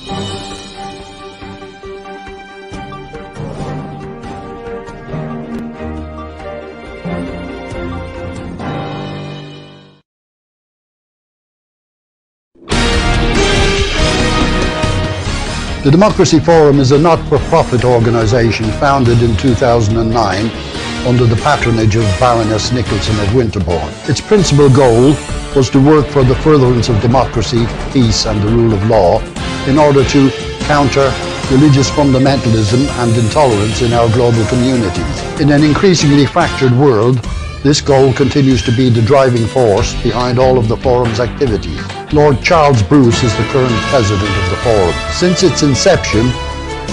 The Democracy Forum is a not-for-profit organisation founded in 2009 under the patronage of Baroness Nicholson of Winterbourne. Its principal goal was to work for the furtherance of democracy, peace and the rule of law in order to counter religious fundamentalism and intolerance in our global communities. In an increasingly fractured world, this goal continues to be the driving force behind all of the Forum's activities. Lord Charles Bruce is the current president of the Forum. Since its inception,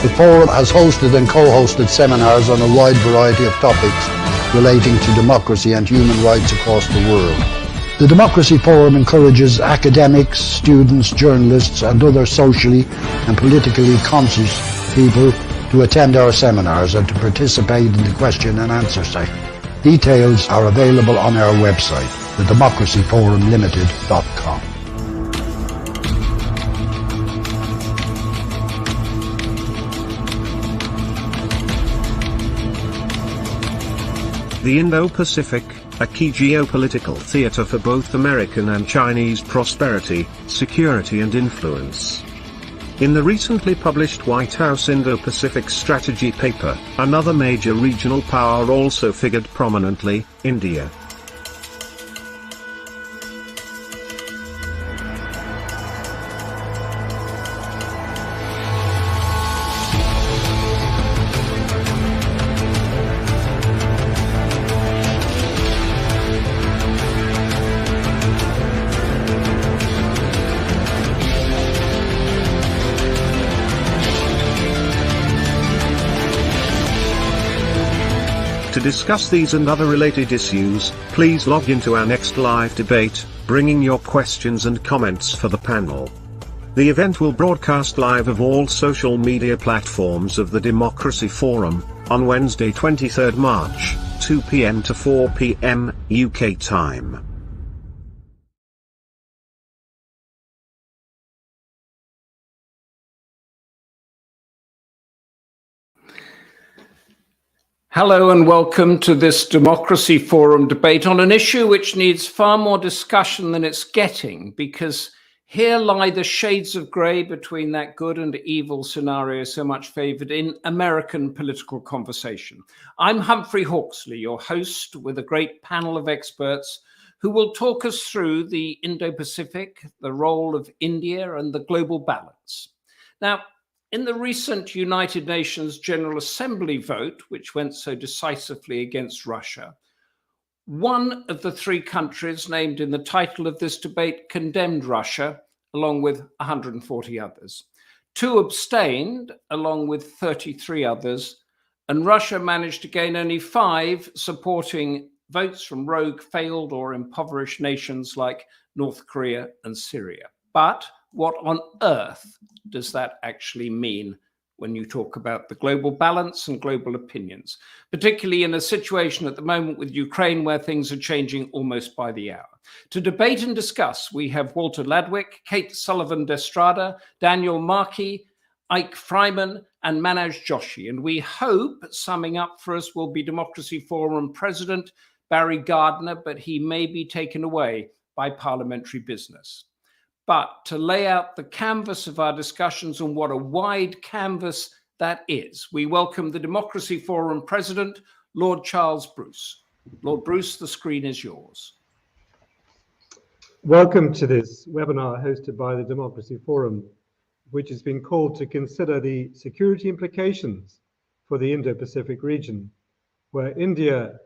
the Forum has hosted and co-hosted seminars on a wide variety of topics relating to democracy and human rights across the world. The Democracy Forum encourages academics, students, journalists and other socially and politically conscious people to attend our seminars and to participate in the question and answer session. Details are available on our website, thedemocracyforumlimited.com. The Indo-Pacific, a key geopolitical theater for both American and Chinese prosperity, security and influence. In the recently published White House Indo-Pacific strategy paper, another major regional power also figured prominently, India. To discuss these and other related issues, please log into our next live debate, bringing your questions and comments for the panel. The event will broadcast live of all social media platforms of the Democracy Forum, on Wednesday 23rd March, 2 p.m. to 4 p.m. UK time. Hello and welcome to this Democracy Forum debate on an issue which needs far more discussion than it's getting, because here lie the shades of grey between that good and evil scenario so much favoured in American political conversation. I'm Humphrey Hawksley, your host, with a great panel of experts who will talk us through the Indo-Pacific, the role of India and the global balance. Now, in the recent United Nations General Assembly vote, which went so decisively against Russia, one of the three countries named in the title of this debate condemned Russia, along with 140 others. Two abstained, along with 33 others, and Russia managed to gain only 5 supporting votes from rogue, failed or impoverished nations like North Korea and Syria. But what on earth does that actually mean when you talk about the global balance and global opinions, particularly in a situation at the moment with Ukraine where things are changing almost by the hour? To debate and discuss, we have Walter Ladwig, Kate Sullivan Estrada, Daniel Markey, Eyck Freymann, and Manoj Joshi. And we hope, summing up for us, will be Democracy Forum President Barry Gardiner, but he may be taken away by parliamentary business. But to lay out the canvas of our discussions on what a wide canvas that is, we welcome the Democracy Forum President, Lord Charles Bruce. Lord Bruce, the screen is yours. Welcome to this webinar hosted by the Democracy Forum, which has been called to consider the security implications for the Indo-Pacific region, where India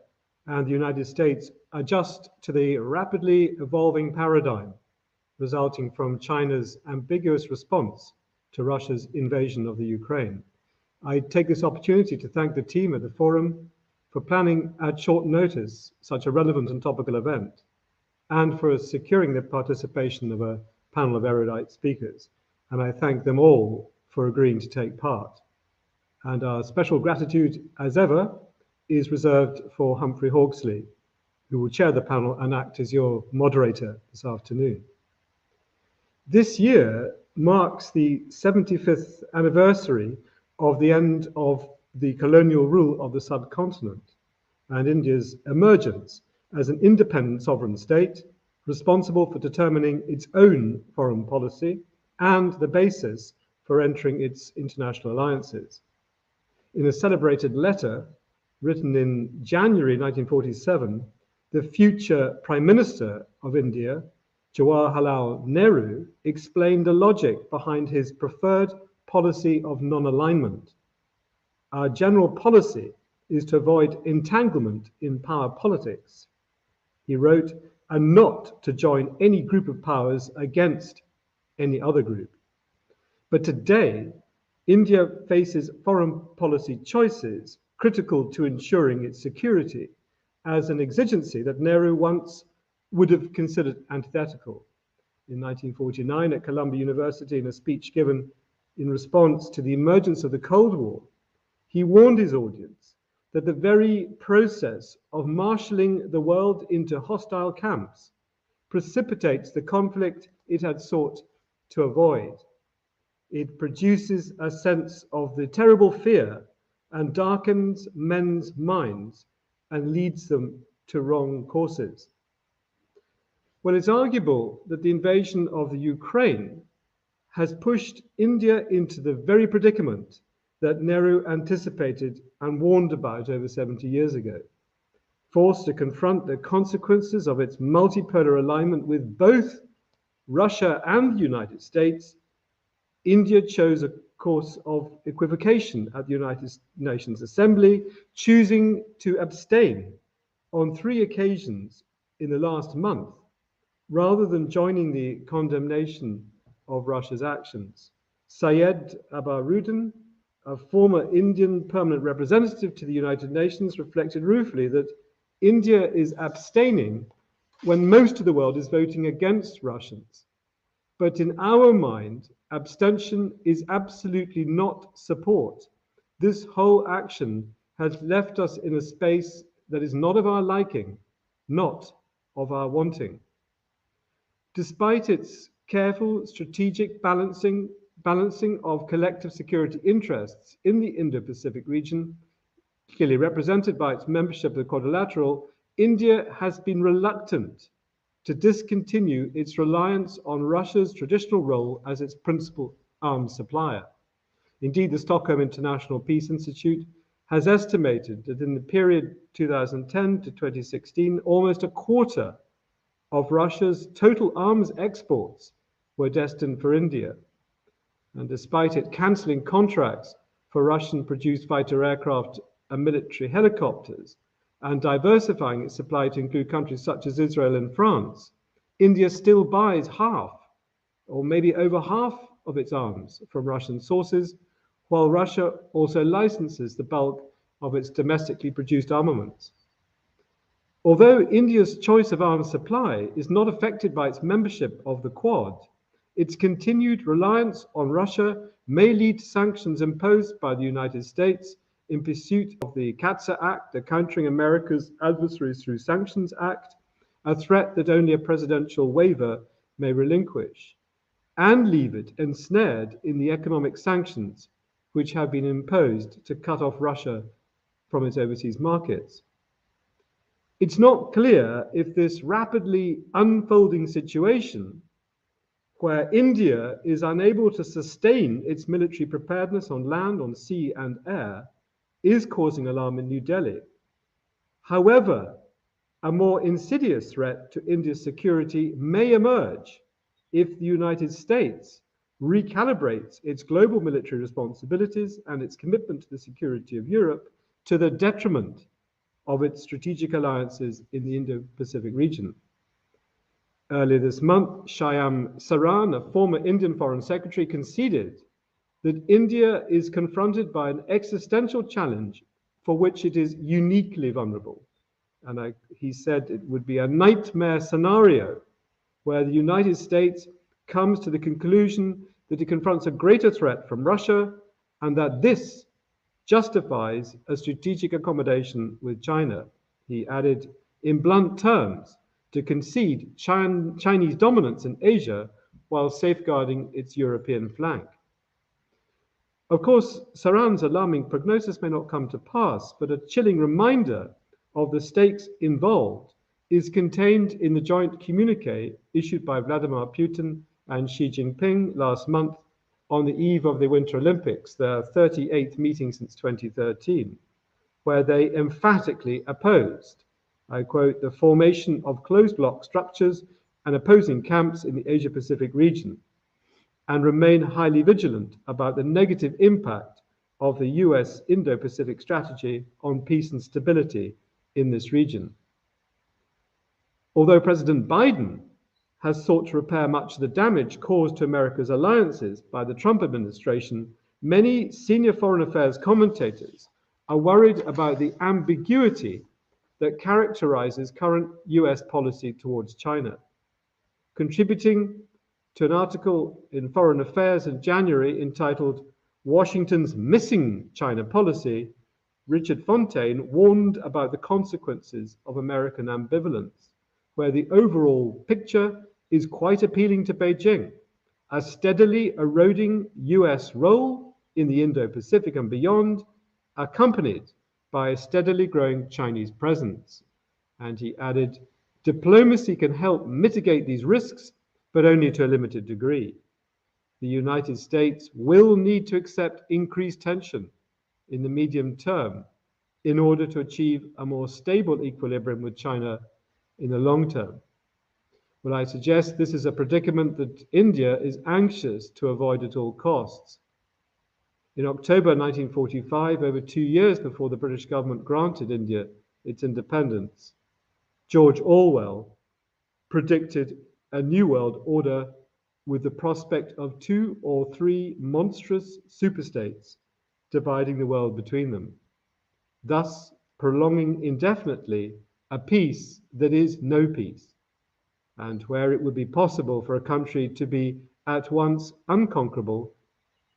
and the United States adjust to the rapidly evolving paradigm resulting from China's ambiguous response to Russia's invasion of the Ukraine. I take this opportunity to thank the team at the Forum for planning at short notice such a relevant and topical event, and for securing the participation of a panel of erudite speakers. And I thank them all for agreeing to take part. And our special gratitude, as ever, is reserved for Humphrey Hawksley, who will chair the panel and act as your moderator this afternoon. This year marks the 75th anniversary of the end of the colonial rule of the subcontinent and India's emergence as an independent sovereign state responsible for determining its own foreign policy and the basis for entering its international alliances. In a celebrated letter written in January 1947, the future Prime Minister of India, Jawaharlal Nehru, explained the logic behind his preferred policy of non-alignment. Our general policy is to avoid entanglement in power politics, he wrote, and not to join any group of powers against any other group. But today, India faces foreign policy choices critical to ensuring its security as an exigency that Nehru once would have considered antithetical. In 1949 at Columbia University, in a speech given in response to the emergence of the Cold War, he warned his audience that the very process of marshalling the world into hostile camps precipitates the conflict it had sought to avoid. It produces a sense of the terrible fear and darkens men's minds and leads them to wrong courses. Well, it's arguable that the invasion of the Ukraine has pushed India into the very predicament that Nehru anticipated and warned about over 70 years ago. Forced to confront the consequences of its multipolar alignment with both Russia and the United States, India chose a course of equivocation at the United Nations Assembly, choosing to abstain on 3 occasions in the last month, rather than joining the condemnation of Russia's actions. Syed Abaruddin, a former Indian permanent representative to the United Nations, reflected ruefully that India is abstaining when most of the world is voting against Russians. But in our mind, abstention is absolutely not support. This whole action has left us in a space that is not of our liking, not of our wanting. Despite its careful strategic balancing of collective security interests in the Indo-Pacific region, clearly represented by its membership of the Quadrilateral, India has been reluctant to discontinue its reliance on Russia's traditional role as its principal arms supplier. Indeed, the Stockholm International Peace Institute has estimated that in the period 2010 to 2016, almost a quarter of Russia's total arms exports were destined for India. And despite it cancelling contracts for Russian-produced fighter aircraft and military helicopters, and diversifying its supply to include countries such as Israel and France, India still buys half, or maybe over half, of its arms from Russian sources, while Russia also licenses the bulk of its domestically produced armaments. Although India's choice of arms supply is not affected by its membership of the Quad, its continued reliance on Russia may lead to sanctions imposed by the United States in pursuit of the CAATSA Act, the Countering America's Adversaries Through Sanctions Act, a threat that only a presidential waiver may relinquish, and leave it ensnared in the economic sanctions which have been imposed to cut off Russia from its overseas markets. It's not clear if this rapidly unfolding situation, where India is unable to sustain its military preparedness on land, on sea, and air, is causing alarm in New Delhi. However, a more insidious threat to India's security may emerge if the United States recalibrates its global military responsibilities and its commitment to the security of Europe to the detriment of its strategic alliances in the Indo-Pacific region. Earlier this month, Shyam Saran, a former Indian Foreign Secretary, conceded that India is confronted by an existential challenge for which it is uniquely vulnerable. And he said it would be a nightmare scenario where the United States comes to the conclusion that it confronts a greater threat from Russia and that this justifies a strategic accommodation with China. He added, in blunt terms, to concede Chinese dominance in Asia while safeguarding its European flank. Of course, Saran's alarming prognosis may not come to pass, but a chilling reminder of the stakes involved is contained in the joint communique issued by Vladimir Putin and Xi Jinping last month on the eve of the Winter Olympics, their 38th meeting since 2013, where they emphatically opposed, I quote, the formation of closed block structures and opposing camps in the Asia-Pacific region, and remain highly vigilant about the negative impact of the US Indo-Pacific strategy on peace and stability in this region. Although President Biden has sought to repair much of the damage caused to America's alliances by the Trump administration, many senior foreign affairs commentators are worried about the ambiguity that characterizes current US policy towards China. Contributing to an article in Foreign Affairs in January entitled "Washington's Missing China Policy," Richard Fontaine warned about the consequences of American ambivalence, where the overall picture is quite appealing to Beijing, a steadily eroding US role in the Indo-Pacific and beyond, accompanied by a steadily growing Chinese presence. And he added, diplomacy can help mitigate these risks, but only to a limited degree. The United States will need to accept increased tension in the medium term in order to achieve a more stable equilibrium with China in the long term. Well, I suggest this is a predicament that India is anxious to avoid at all costs. In October 1945, over 2 years before the British government granted India its independence, George Orwell predicted a new world order with the prospect of 2 or 3 monstrous superstates dividing the world between them, thus prolonging indefinitely a peace that is no peace, and where it would be possible for a country to be at once unconquerable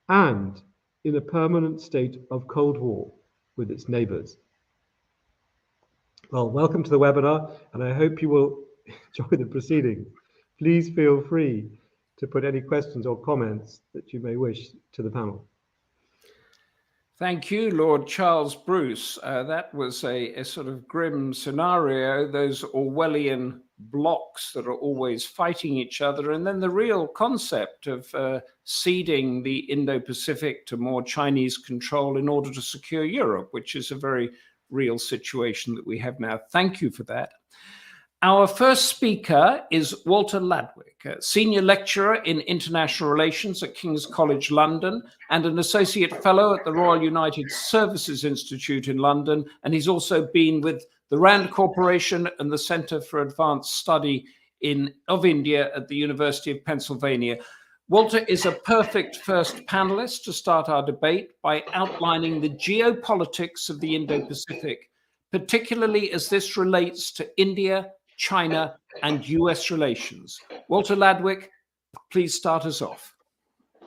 and in a permanent state of Cold War with its neighbors. Well, welcome to the webinar, and I hope you will enjoy the proceedings. Please feel free to put any questions or comments that you may wish to the panel. Thank you, Lord Charles Bruce. That was a sort of grim scenario, those Orwellian blocks that are always fighting each other, and then the real concept of ceding the Indo-Pacific to more Chinese control in order to secure Europe, which is a very real situation that we have now. Thank you for that. Our first speaker is Walter Ladwig, a senior lecturer in international relations at King's College London and an associate fellow at the Royal United Services Institute in London. And he's also been with the RAND Corporation and the Center for Advanced Study of India at the University of Pennsylvania. Walter is a perfect first panelist to start our debate by outlining the geopolitics of the Indo-Pacific, particularly as this relates to India, China, and US relations. Walter Ladwig, please start us off.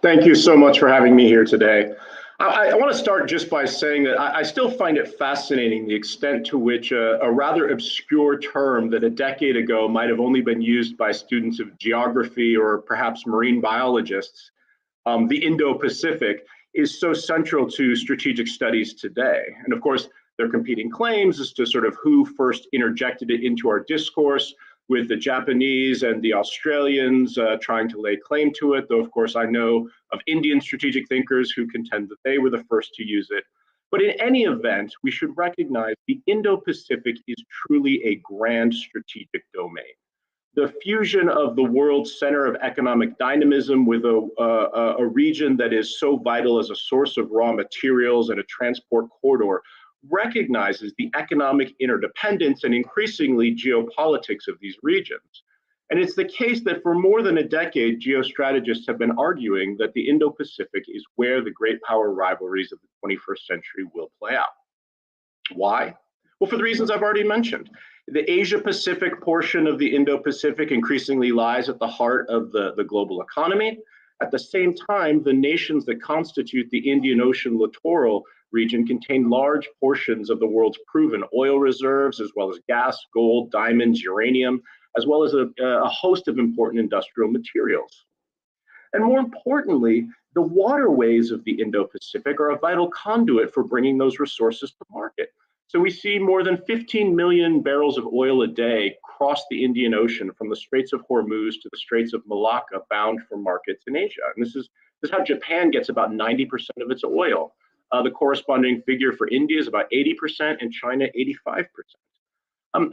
Thank you so much for having me here today. I want to start just by saying that I still find it fascinating the extent to which a rather obscure term that a decade ago might have only been used by students of geography or perhaps marine biologists, the Indo-Pacific, is so central to strategic studies today. And of course, there are competing claims as to sort of who first interjected it into our discourse, with the Japanese and the Australians trying to lay claim to it, though of course I know of Indian strategic thinkers who contend that they were the first to use it. But in any event, we should recognize the Indo-Pacific is truly a grand strategic domain. The fusion of the world's center of economic dynamism with a region that is so vital as a source of raw materials and a transport corridor recognizes the economic interdependence and increasingly geopolitics of these regions. And it's the case that for more than a decade, geostrategists have been arguing that the Indo-Pacific is where the great power rivalries of the 21st century will play out. Why? Well, for the reasons I've already mentioned. The Asia-Pacific portion of the Indo-Pacific increasingly lies at the heart of the global economy. At the same time, the nations that constitute the Indian Ocean littoral region contain large portions of the world's proven oil reserves, as well as gas, gold, diamonds, uranium, as well as a host of important industrial materials. And more importantly, the waterways of the Indo-Pacific are a vital conduit for bringing those resources to market. So we see more than 15 million barrels of oil a day cross the Indian Ocean from the Straits of Hormuz to the Straits of Malacca, bound for markets in Asia. And this is how Japan gets about 90% of its oil. The corresponding figure for India is about 80% and China 85%.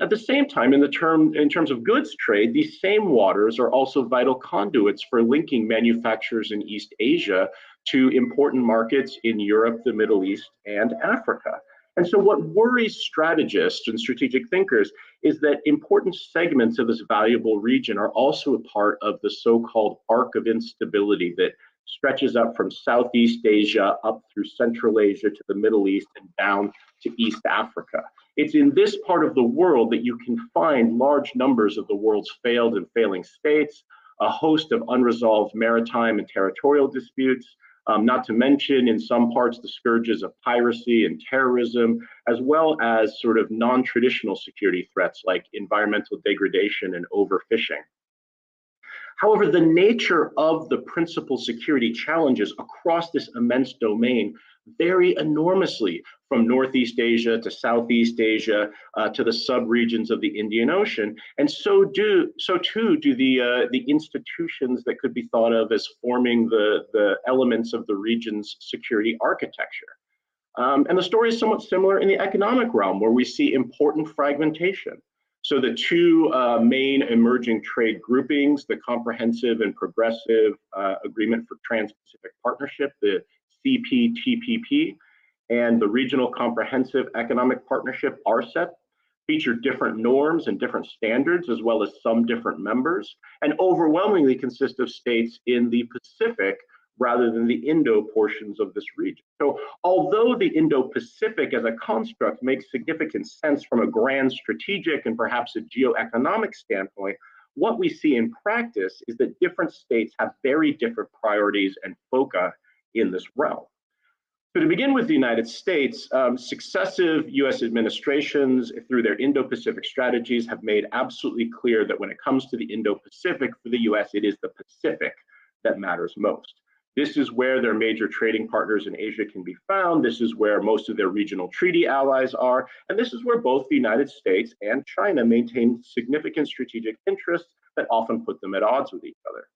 At the same time, in terms of goods trade, these same waters are also vital conduits for linking manufacturers in East Asia to important markets in Europe, the Middle East, and Africa. And so what worries strategists and strategic thinkers is that important segments of this valuable region are also a part of the so-called arc of instability that stretches up from Southeast Asia up through Central Asia to the Middle East and down to East Africa. It's in this part of the world that you can find large numbers of the world's failed and failing states, a host of unresolved maritime and territorial disputes, not to mention in some parts the scourges of piracy and terrorism, as well as sort of non-traditional security threats like environmental degradation and overfishing. However, the nature of the principal security challenges across this immense domain vary enormously from Northeast Asia to Southeast Asia to the sub-regions of the Indian Ocean, and so too do the institutions that could be thought of as forming the elements of the region's security architecture. And the story is somewhat similar in the economic realm, where we see important fragmentation. So the two main emerging trade groupings, the Comprehensive and Progressive Agreement for Trans-Pacific Partnership, the CPTPP, and the Regional Comprehensive Economic Partnership, RCEP, feature different norms and different standards, as well as some different members, and overwhelmingly consist of states in the Pacific rather than the Indo portions of this region. So although the Indo-Pacific as a construct makes significant sense from a grand strategic and perhaps a geoeconomic standpoint, what we see in practice is that different states have very different priorities and foci in this realm. So to begin with the United States, successive US administrations through their Indo-Pacific strategies have made absolutely clear that when it comes to the Indo-Pacific for the US, it is the Pacific that matters most. This is where their major trading partners in Asia can be found. This is where most of their regional treaty allies are. And this is where both the United States and China maintain significant strategic interests that often put them at odds with each other.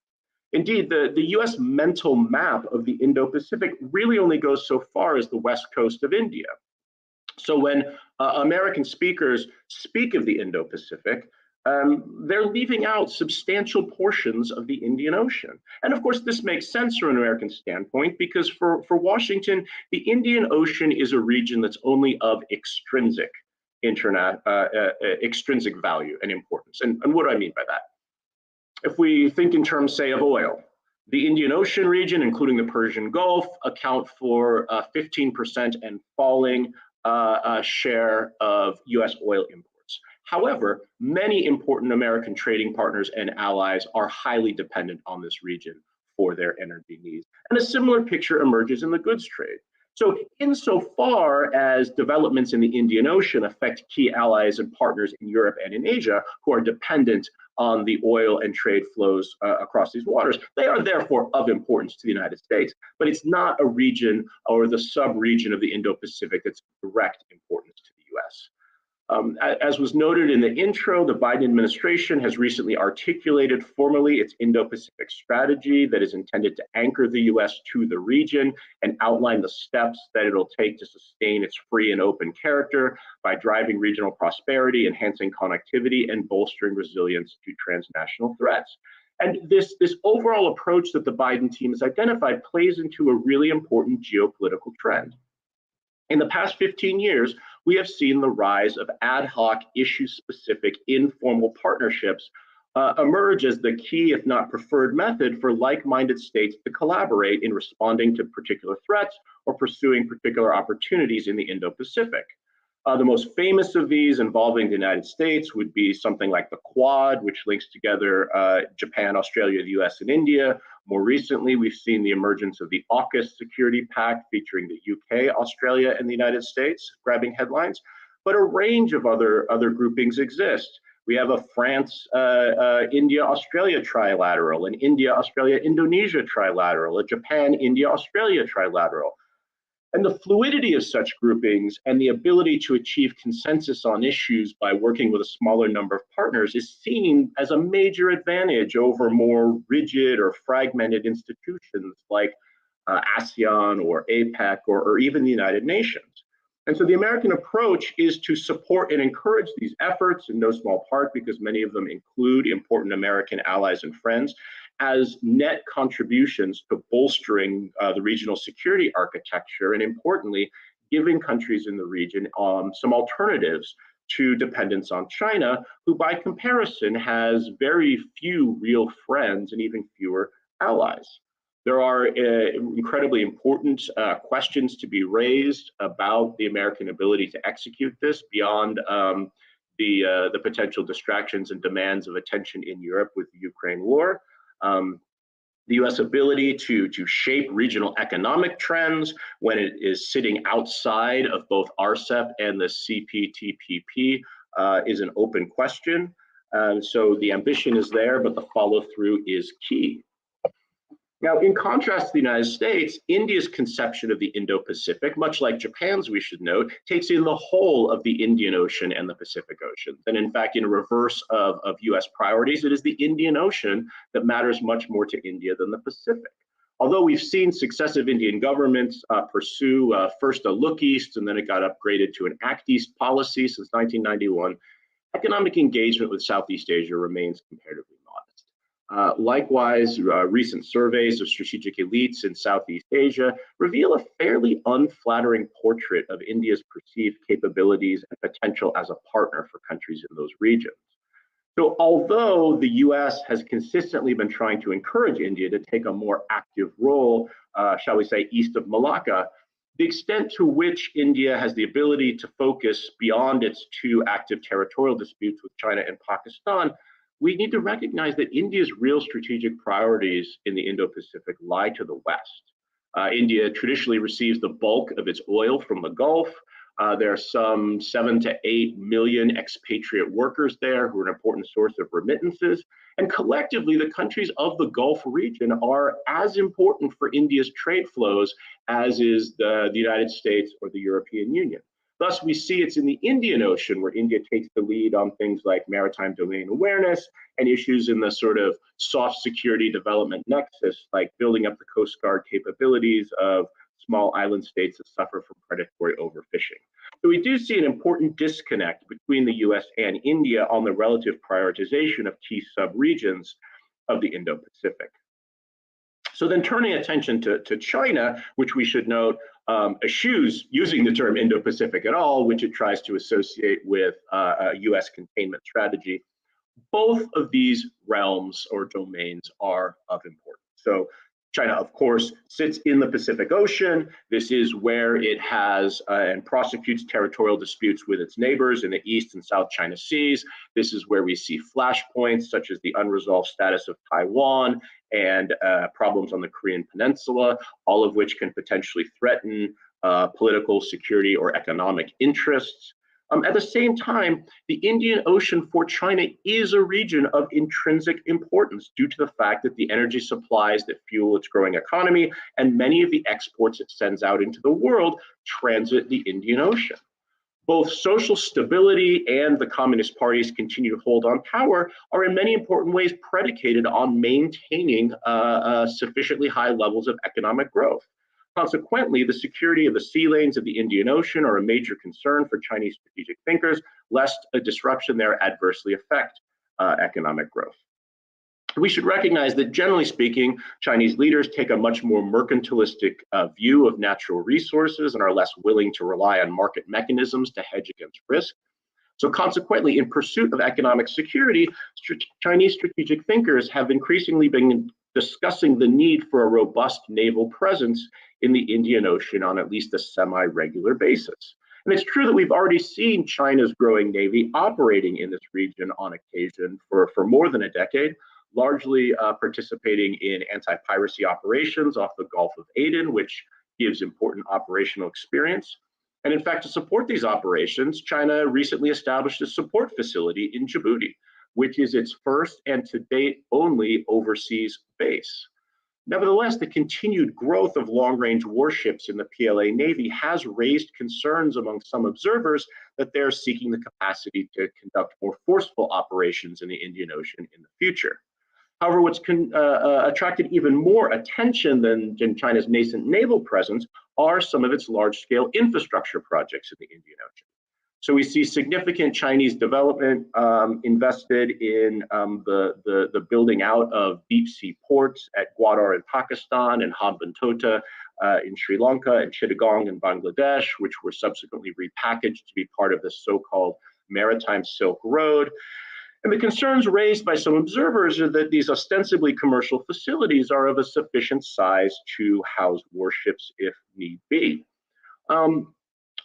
Indeed, the US mental map of the Indo-Pacific really only goes so far as the west coast of India. So when American speakers speak of the Indo-Pacific, they're leaving out substantial portions of the Indian Ocean. And of course, this makes sense from an American standpoint, because for Washington, the Indian Ocean is a region that's only of extrinsic value and importance. And what do I mean by that? If we think in terms, say, of oil, the Indian Ocean region, including the Persian Gulf, account for 15% and falling share of US oil imports. However, many important American trading partners and allies are highly dependent on this region for their energy needs. And a similar picture emerges in the goods trade. So insofar as developments in the Indian Ocean affect key allies and partners in Europe and in Asia who are dependent on the oil and trade flows across these waters, they are therefore of importance to the United States. But it's not a region or the sub-region of the Indo-Pacific that's of direct importance to the US. As was noted in the intro, the Biden administration has recently articulated formally its Indo-Pacific strategy that is intended to anchor the US to the region and outline the steps that it'll take to sustain its free and open character by driving regional prosperity, enhancing connectivity, and bolstering resilience to transnational threats. And this overall approach that the Biden team has identified plays into a really important geopolitical trend. In the past 15 years, we have seen the rise of ad hoc, issue-specific, informal partnerships emerge as the key, if not preferred, method for like-minded states to collaborate in responding to particular threats or pursuing particular opportunities in the Indo-Pacific. The most famous of these involving the United States would be something like the Quad, which links together Japan, Australia, the US, and India. More recently, we've seen the emergence of the AUKUS Security Pact featuring the UK, Australia, and the United States, grabbing headlines. But a range of other groupings exist. We have a France-India-Australia trilateral, an India-Australia-Indonesia trilateral, a Japan-India-Australia trilateral. And the fluidity of such groupings and the ability to achieve consensus on issues by working with a smaller number of partners is seen as a major advantage over more rigid or fragmented institutions like ASEAN or APEC or even the United Nations. And so the American approach is to support and encourage these efforts, in no small part because many of them include important American allies and friends, as net contributions to bolstering the regional security architecture, and importantly, giving countries in the region some alternatives to dependence on China, who by comparison has very few real friends and even fewer allies. There are incredibly important questions to be raised about the American ability to execute this beyond the potential distractions and demands of attention in Europe with the Ukraine war. The US ability to shape regional economic trends when it is sitting outside of both RCEP and the CPTPP is an open question. So the ambition is there, but the follow-through is key. Now, in contrast to the United States, India's conception of the Indo-Pacific, much like Japan's, we should note, takes in the whole of the Indian Ocean and the Pacific Ocean. And in fact, in reverse of US priorities, it is the Indian Ocean that matters much more to India than the Pacific. Although we've seen successive Indian governments pursue first a Look East, and then it got upgraded to an Act East policy since 1991, economic engagement with Southeast Asia remains comparatively modest. Likewise, recent surveys of strategic elites in Southeast Asia reveal a fairly unflattering portrait of India's perceived capabilities and potential as a partner for countries in those regions. So although the US has consistently been trying to encourage India to take a more active role, shall we say, east of Malacca, the extent to which India has the ability to focus beyond its two active territorial disputes with China and Pakistan, we need to recognize that India's real strategic priorities in the Indo-Pacific lie to the west. India traditionally receives the bulk of its oil from the Gulf. There are some 7 to 8 million expatriate workers there who are an important source of remittances. And collectively, the countries of the Gulf region are as important for India's trade flows as is the United States or the European Union. Thus, we see it's in the Indian Ocean where India takes the lead on things like maritime domain awareness and issues in the sort of soft security development nexus, like building up the Coast Guard capabilities of small island states that suffer from predatory overfishing. So we do see an important disconnect between the US and India on the relative prioritization of key subregions of the Indo-Pacific. So then turning attention to China, which we should note eschews using the term Indo-Pacific at all, which it tries to associate with a US containment strategy. Both of these realms or domains are of importance. So China, of course, sits in the Pacific Ocean. This is where it has and prosecutes territorial disputes with its neighbors in the East and South China Seas. This is where we see flashpoints such as the unresolved status of Taiwan and problems on the Korean Peninsula, all of which can potentially threaten political, security, or economic interests. At the same time, the Indian Ocean for China is a region of intrinsic importance due to the fact that the energy supplies that fuel its growing economy and many of the exports it sends out into the world transit the Indian Ocean. Both social stability and the Communist parties continue to hold on power are in many important ways predicated on maintaining sufficiently high levels of economic growth. Consequently, the security of the sea lanes of the Indian Ocean are a major concern for Chinese strategic thinkers, lest a disruption there adversely affect economic growth. We should recognize that, generally speaking, Chinese leaders take a much more mercantilistic view of natural resources and are less willing to rely on market mechanisms to hedge against risk. So consequently, in pursuit of economic security, Chinese strategic thinkers have increasingly been discussing the need for a robust naval presence in the Indian Ocean on at least a semi-regular basis. And it's true that we've already seen China's growing navy operating in this region on occasion for more than a decade, largely participating in anti-piracy operations off the Gulf of Aden, which gives important operational experience. And in fact, to support these operations, China recently established a support facility in Djibouti, which is its first and to date only overseas base. Nevertheless, the continued growth of long-range warships in the PLA Navy has raised concerns among some observers that they're seeking the capacity to conduct more forceful operations in the Indian Ocean in the future. However, what's attracted even more attention than China's nascent naval presence are some of its large-scale infrastructure projects in the Indian Ocean. So we see significant Chinese development invested in the building out of deep sea ports at Gwadar in Pakistan and Hambantota in Sri Lanka and Chittagong in Bangladesh, which were subsequently repackaged to be part of the so-called Maritime Silk Road. And the concerns raised by some observers are that these ostensibly commercial facilities are of a sufficient size to house warships if need be.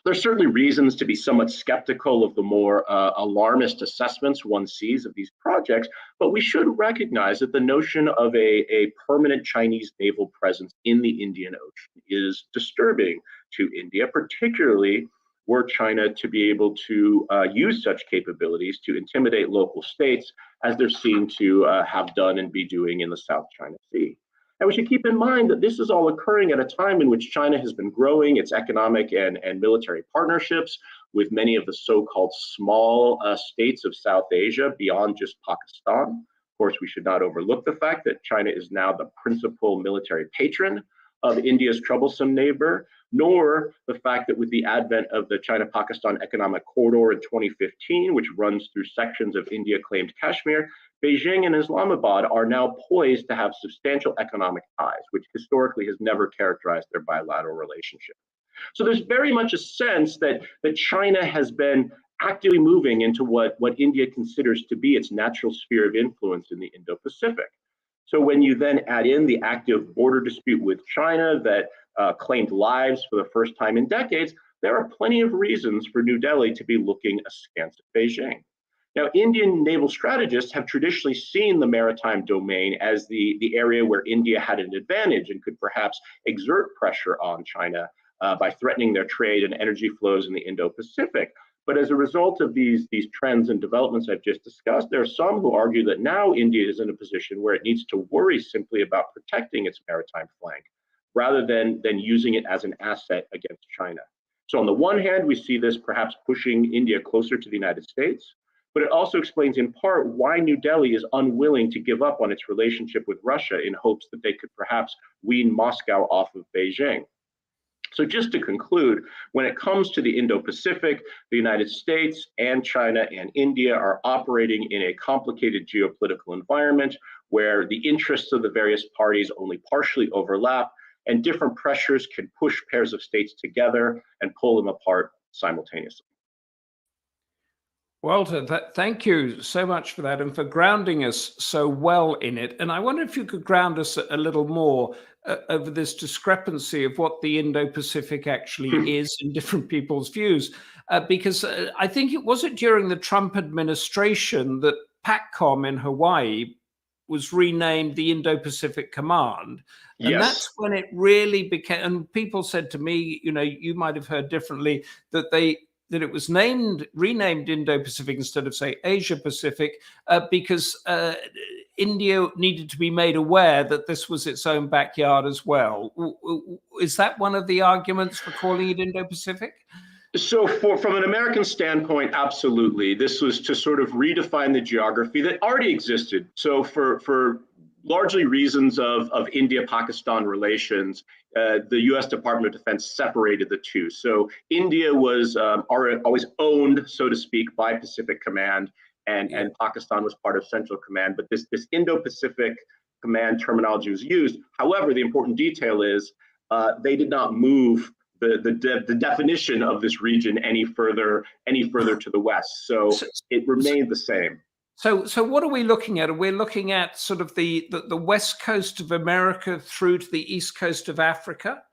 There's certainly reasons to be somewhat skeptical of the more alarmist assessments one sees of these projects, but we should recognize that the notion of a permanent Chinese naval presence in the Indian Ocean is disturbing to India, particularly were China to be able to use such capabilities to intimidate local states, as they're seen to have done and be doing in the South China Sea. And we should keep in mind that this is all occurring at a time in which China has been growing its economic and military partnerships with many of the so-called small states of South Asia beyond just Pakistan. Of course, we should not overlook the fact that China is now the principal military patron of India's troublesome neighbor, nor the fact that with the advent of the China-Pakistan Economic Corridor in 2015, which runs through sections of India-claimed Kashmir, Beijing and Islamabad are now poised to have substantial economic ties, which historically has never characterized their bilateral relationship. So there's very much a sense that China has been actively moving into what India considers to be its natural sphere of influence in the Indo-Pacific. So when you then add in the active border dispute with China that claimed lives for the first time in decades, there are plenty of reasons for New Delhi to be looking askance at Beijing. Now, Indian naval strategists have traditionally seen the maritime domain as the area where India had an advantage and could perhaps exert pressure on China by threatening their trade and energy flows in the Indo-Pacific. But as a result of these trends and developments I've just discussed, there are some who argue that now India is in a position where it needs to worry simply about protecting its maritime flank, rather than using it as an asset against China. So on the one hand, we see this perhaps pushing India closer to the United States, but it also explains in part why New Delhi is unwilling to give up on its relationship with Russia in hopes that they could perhaps wean Moscow off of Beijing. So just to conclude, when it comes to the Indo-Pacific, the United States and China and India are operating in a complicated geopolitical environment where the interests of the various parties only partially overlap, and different pressures can push pairs of states together and pull them apart simultaneously. Walter, thank you so much for that and for grounding us so well in it. And I wonder if you could ground us a little more over this discrepancy of what the Indo-Pacific actually is in different people's views. Because I think it wasn't during the Trump administration that PACCOM in Hawaii was renamed the Indo-Pacific Command. And Yes. that's when it really became, and people said to me, you know, you might have heard differently, that it was renamed Indo-Pacific instead of, say, Asia-Pacific, because India needed to be made aware that this was its own backyard as well. Is that one of the arguments for calling it Indo-Pacific? So from an American standpoint, absolutely. This was to sort of redefine the geography that already existed. So for largely reasons of India-Pakistan relations, the U.S. Department of Defense separated the two. So India was always owned, so to speak, by Pacific Command, and Pakistan was part of Central Command. But this Indo-Pacific Command terminology was used. However, the important detail is they did not move the definition of this region any further to the west. So it remained the same. So what are we looking at? We're looking at sort of the west coast of America through to the east coast of Africa?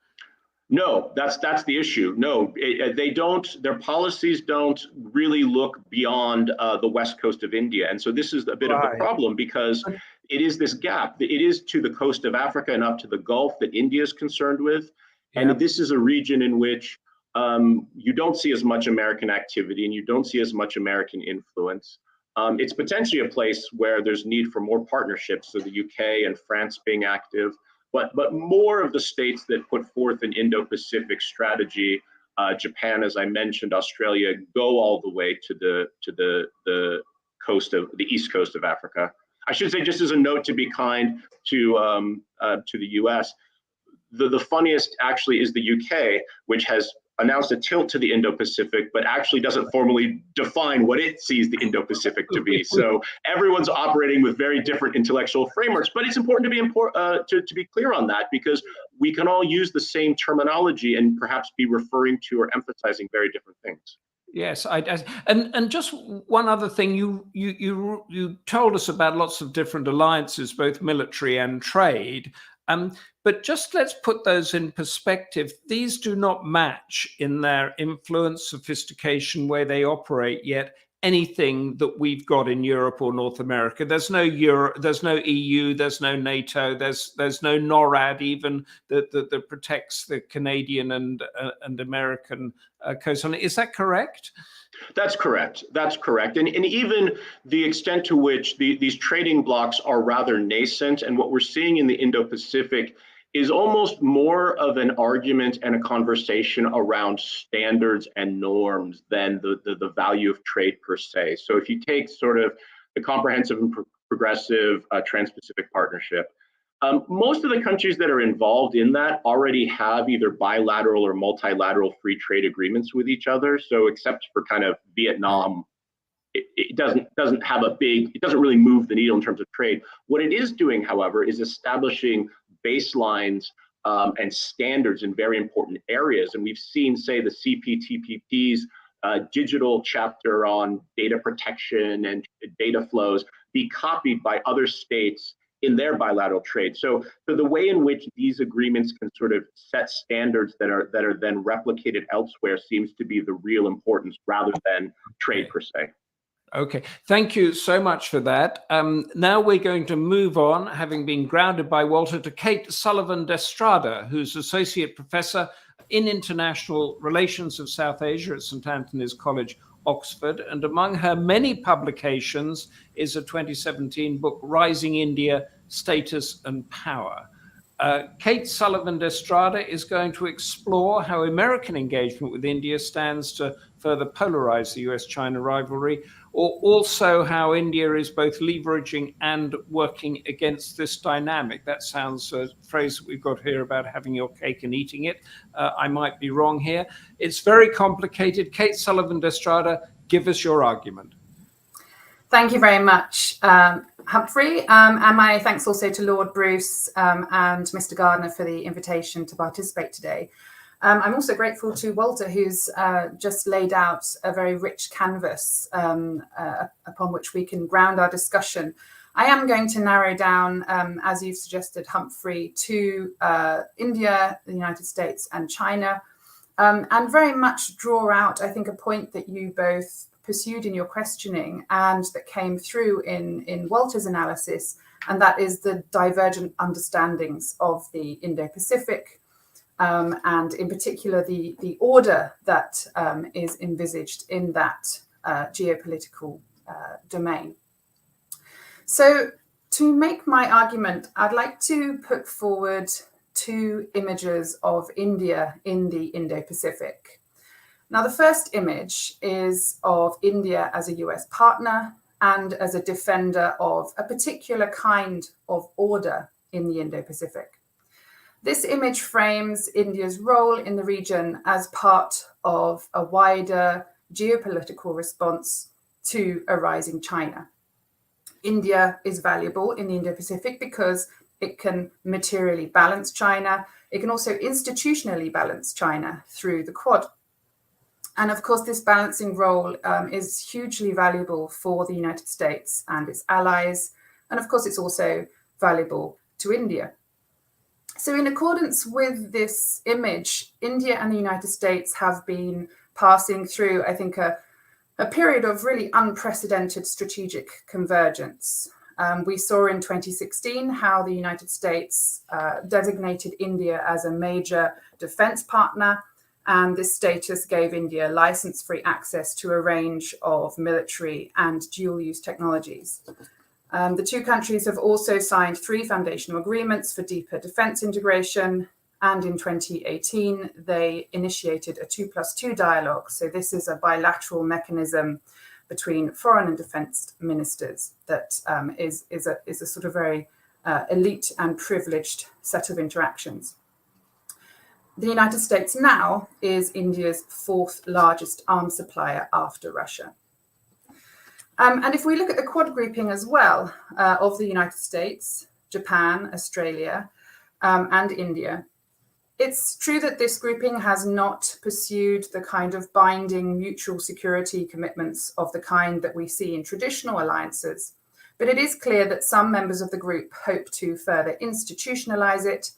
No, that's the issue. No, they don't. Their policies don't really look beyond the west coast of India, and so this is a bit of the problem, because it is this gap. It is to the coast of Africa and up to the Gulf that India is concerned with, and this is a region in which you don't see as much American activity and you don't see as much American influence. It's potentially a place where there's need for more partnerships, so the UK and France being active, but more of the states that put forth an Indo-Pacific strategy, Japan, as I mentioned, Australia, go all the way to the coast of the east coast of Africa. I should say, just as a note to be kind to the US, the funniest actually is the UK, which has announced a tilt to the Indo-Pacific, but actually doesn't formally define what it sees the Indo-Pacific to be. So everyone's operating with very different intellectual frameworks, but it's important to be clear on that, because we can all use the same terminology and perhaps be referring to or emphasizing very different things. Yes, and just one other thing, you told us about lots of different alliances, both military and trade. But just let's put those in perspective. These do not match in their influence, sophistication, where they operate yet anything that we've got in Europe or North America. There's no Europe, there's no EU, there's no NATO, there's no NORAD even that protects the Canadian and American coastline. Is that correct? That's correct. That's correct. And even the extent to which these trading blocs are rather nascent, and what we're seeing in the Indo-Pacific is almost more of an argument and a conversation around standards and norms than the value of trade per se. So if you take sort of the comprehensive and progressive Trans-Pacific Partnership, most of the countries that are involved in that already have either bilateral or multilateral free trade agreements with each other. So except for kind of Vietnam, it doesn't really move the needle in terms of trade. What it is doing, however, is establishing baselines and standards in very important areas. And we've seen, say, the CPTPP's digital chapter on data protection and data flows be copied by other states in their bilateral trade. So the way in which these agreements can sort of set standards that are then replicated elsewhere seems to be the real importance rather than trade per se. Okay, thank you so much for that. Now we're going to move on, having been grounded by Walter, to Kate Sullivan d'Estrada, who's Associate Professor in International Relations of South Asia at St. Antony's College, Oxford. And among her many publications is a 2017 book, Rising India, Status and Power. Kate Sullivan d'Estrada is going to explore how American engagement with India stands to further polarize the US-China rivalry, or also how India is both leveraging and working against this dynamic. That sounds a phrase that we've got here about having your cake and eating it. I might be wrong here. It's very complicated. Kate Sullivan d'Estrada, give us your argument. Thank you very much, Humphrey. And my thanks also to Lord Bruce and Mr. Gardiner for the invitation to participate today. I'm also grateful to Walter, who's just laid out a very rich canvas upon which we can ground our discussion. I am going to narrow down, as you've suggested, Humphrey, to India, the United States and China, and very much draw out, I think, a point that you both pursued in your questioning and that came through in Walter's analysis, and that is the divergent understandings of the Indo-Pacific, and in particular the order that is envisaged in that geopolitical domain. So to make my argument, I'd like to put forward two images of India in the Indo-Pacific. Now, the first image is of India as a US partner and as a defender of a particular kind of order in the Indo-Pacific. This image frames India's role in the region as part of a wider geopolitical response to a rising China. India is valuable in the Indo-Pacific because it can materially balance China. It can also institutionally balance China through the Quad. And of course, this balancing role is hugely valuable for the United States and its allies. And of course, it's also valuable to India. So in accordance with this image, India and the United States have been passing through, I think, a period of really unprecedented strategic convergence. We saw in 2016 how the United States designated India as a major defense partner, and this status gave India license-free access to a range of military and dual-use technologies. The two countries have also signed 3 foundational agreements for deeper defence integration, and in 2018 they initiated a 2+2 dialogue. So this is a bilateral mechanism between foreign and defence ministers that is a sort of very elite and privileged set of interactions. The United States now is India's 4th largest arms supplier after Russia. And if we look at the Quad grouping as well of the United States, Japan, Australia, and India, it's true that this grouping has not pursued the kind of binding mutual security commitments of the kind that we see in traditional alliances, but it is clear that some members of the group hope to further institutionalize it,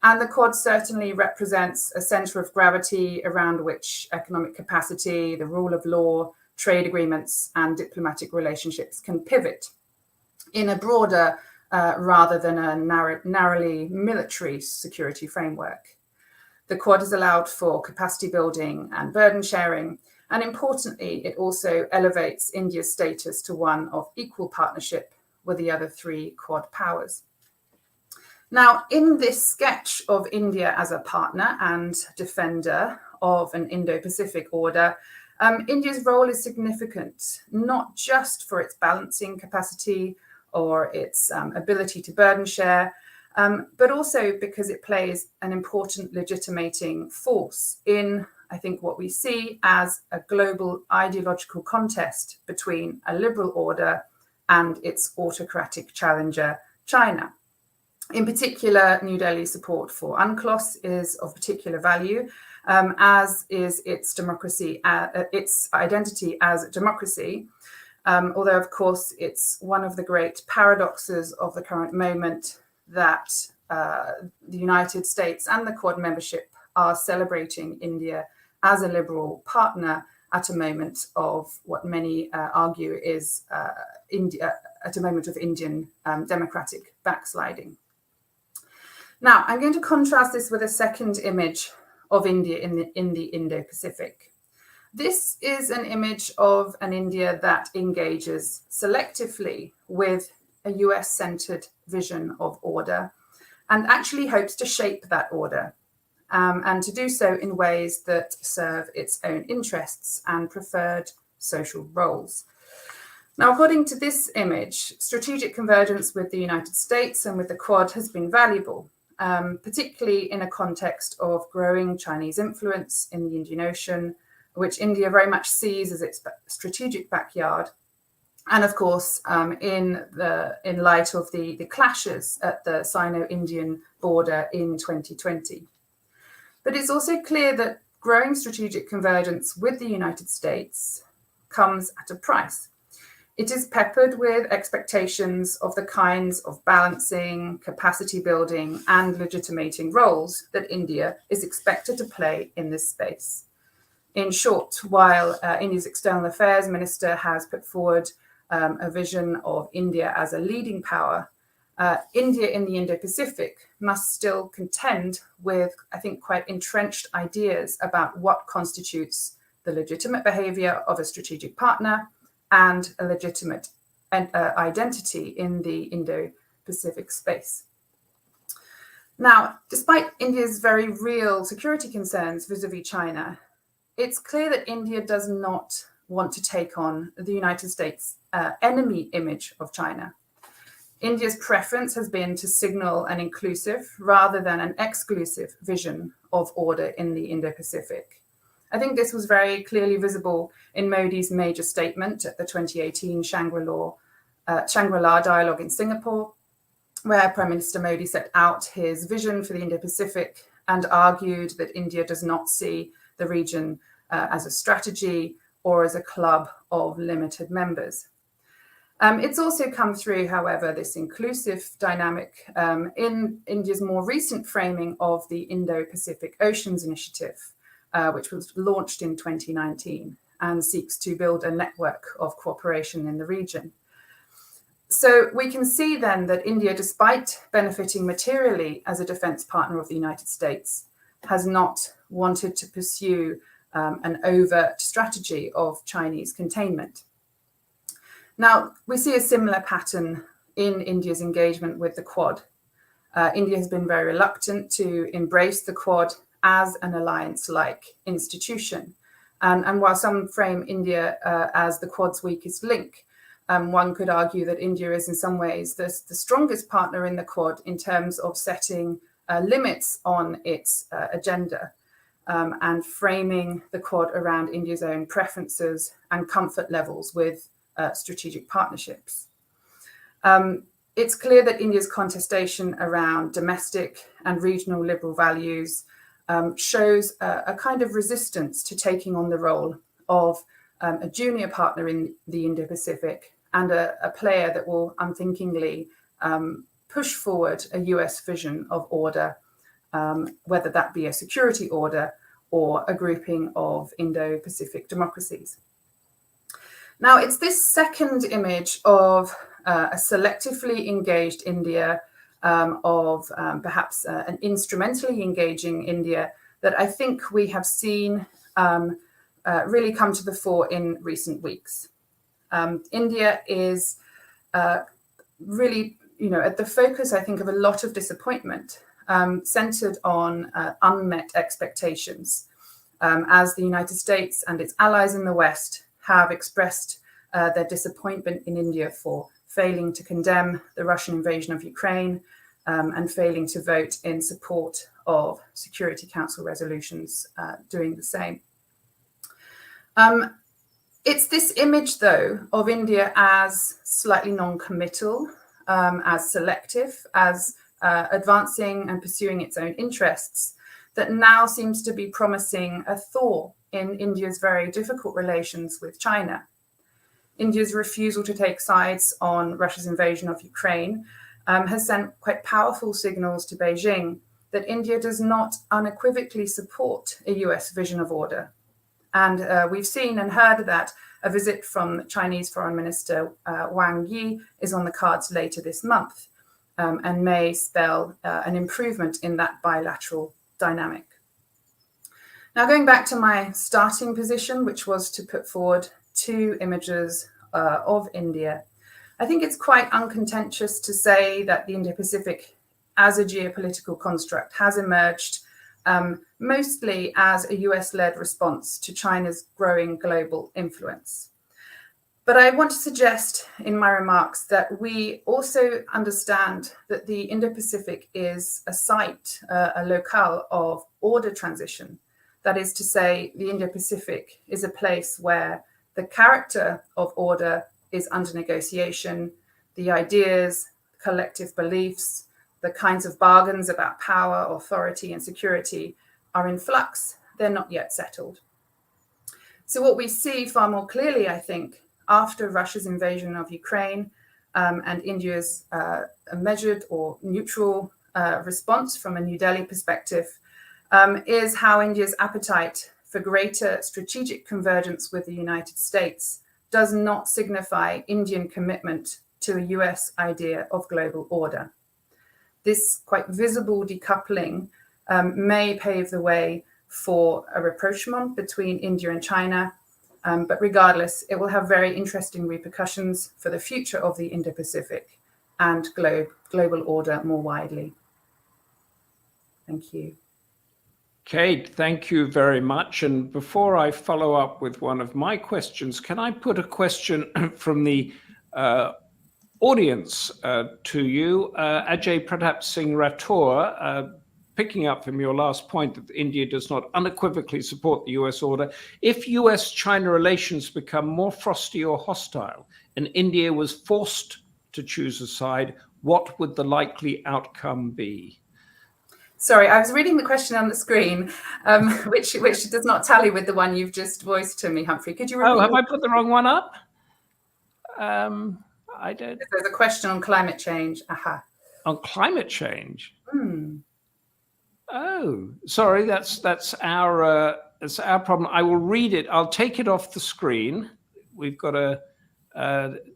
and the Quad certainly represents a center of gravity around which economic capacity, the rule of law, trade agreements, and diplomatic relationships can pivot in a broader rather than a narrowly military security framework. The Quad has allowed for capacity building and burden sharing, and importantly, it also elevates India's status to one of equal partnership with the other 3 Quad powers. Now, in this sketch of India as a partner and defender of an Indo-Pacific order, India's role is significant, not just for its balancing capacity or its ability to burden share, but also because it plays an important legitimating force in, I think, what we see as a global ideological contest between a liberal order and its autocratic challenger, China. In particular, New Delhi's support for UNCLOS is of particular value, as is its democracy, its identity as a democracy. Although, of course, it's one of the great paradoxes of the current moment that the United States and the Quad membership are celebrating India as a liberal partner at a moment of what many argue is India, at a moment of Indian democratic backsliding. Now, I'm going to contrast this with a second image of India in the Indo-Pacific. This is an image of an India that engages selectively with a US-centered vision of order and actually hopes to shape that order, and to do so in ways that serve its own interests and preferred social roles. Now, according to this image, strategic convergence with the United States and with the Quad has been valuable, particularly in a context of growing Chinese influence in the Indian Ocean, which India very much sees as its strategic backyard, and of course, in light of the clashes at the Sino-Indian border in 2020. But it's also clear that growing strategic convergence with the United States comes at a price. It is peppered with expectations of the kinds of balancing, capacity building, and legitimating roles that India is expected to play in this space. In short, while India's External Affairs Minister has put forward a vision of India as a leading power, India in the Indo-Pacific must still contend with, I think, quite entrenched ideas about what constitutes the legitimate behavior of a strategic partner and a legitimate identity in the Indo-Pacific space. Now, despite India's very real security concerns vis-a-vis China, it's clear that India does not want to take on the United States' enemy image of China. India's preference has been to signal an inclusive rather than an exclusive vision of order in the Indo-Pacific. I think this was very clearly visible in Modi's major statement at the 2018 Shangri-La dialogue in Singapore, where Prime Minister Modi set out his vision for the Indo-Pacific and argued that India does not see the region as a strategy or as a club of limited members. It's also come through, however, this inclusive dynamic in India's more recent framing of the Indo-Pacific Oceans Initiative, which was launched in 2019 and seeks to build a network of cooperation in the region. So we can see then that India, despite benefiting materially as a defense partner of the United States, has not wanted to pursue an overt strategy of Chinese containment. Now, we see a similar pattern in India's engagement with the Quad. India has been very reluctant to embrace the Quad as an alliance-like institution. And while some frame India as the Quad's weakest link, one could argue that India is in some ways the strongest partner in the Quad in terms of setting limits on its agenda and framing the Quad around India's own preferences and comfort levels with strategic partnerships. It's clear that India's contestation around domestic and regional liberal values shows a kind of resistance to taking on the role of a junior partner in the Indo-Pacific and a player that will unthinkingly push forward a US vision of order, whether that be a security order or a grouping of Indo-Pacific democracies. Now, it's this second image of a selectively engaged India, of perhaps an instrumentally engaging India, that I think we have seen really come to the fore in recent weeks. India is really, at the focus, I think, of a lot of disappointment, centered on unmet expectations, as the United States and its allies in the West have expressed their disappointment in India for failing to condemn the Russian invasion of Ukraine and failing to vote in support of Security Council resolutions doing the same. It's this image, though, of India as slightly non-committal, as selective, as advancing and pursuing its own interests, that now seems to be promising a thaw in India's very difficult relations with China. India's refusal to take sides on Russia's invasion of Ukraine has sent quite powerful signals to Beijing that India does not unequivocally support a US vision of order. And we've seen and heard that a visit from Chinese Foreign Minister Wang Yi is on the cards later this month and may spell an improvement in that bilateral dynamic. Now, going back to my starting position, which was to put forward two images of India, I think it's quite uncontentious to say that the Indo-Pacific as a geopolitical construct has emerged mostly as a US-led response to China's growing global influence. But I want to suggest in my remarks that we also understand that the Indo-Pacific is a site, a locale of order transition. That is to say, the Indo-Pacific is a place where the character of order is under negotiation, the ideas, collective beliefs, the kinds of bargains about power, authority, and security are in flux. They're not yet settled. So what we see far more clearly, I think, after Russia's invasion of Ukraine and India's measured or neutral response from a New Delhi perspective, is how India's appetite for greater strategic convergence with the United States does not signify Indian commitment to a US idea of global order. This quite visible decoupling may pave the way for a rapprochement between India and China, but regardless, it will have very interesting repercussions for the future of the Indo-Pacific and global order more widely. Thank you. Kate, thank you very much. And before I follow up with one of my questions, can I put a question from the audience to you? Ajay Pratap Singh Rathore, picking up from your last point that India does not unequivocally support the US order. If US-China relations become more frosty or hostile and India was forced to choose a side, what would the likely outcome be? Sorry, I was reading the question on the screen, which does not tally with the one you've just voiced to me, Humphrey. Could you repeat? Oh, have I put the wrong one up? I don't. There's a question on climate change. Aha. On climate change? Oh, sorry, that's our problem. I will read it. I'll take it off the screen. We've got to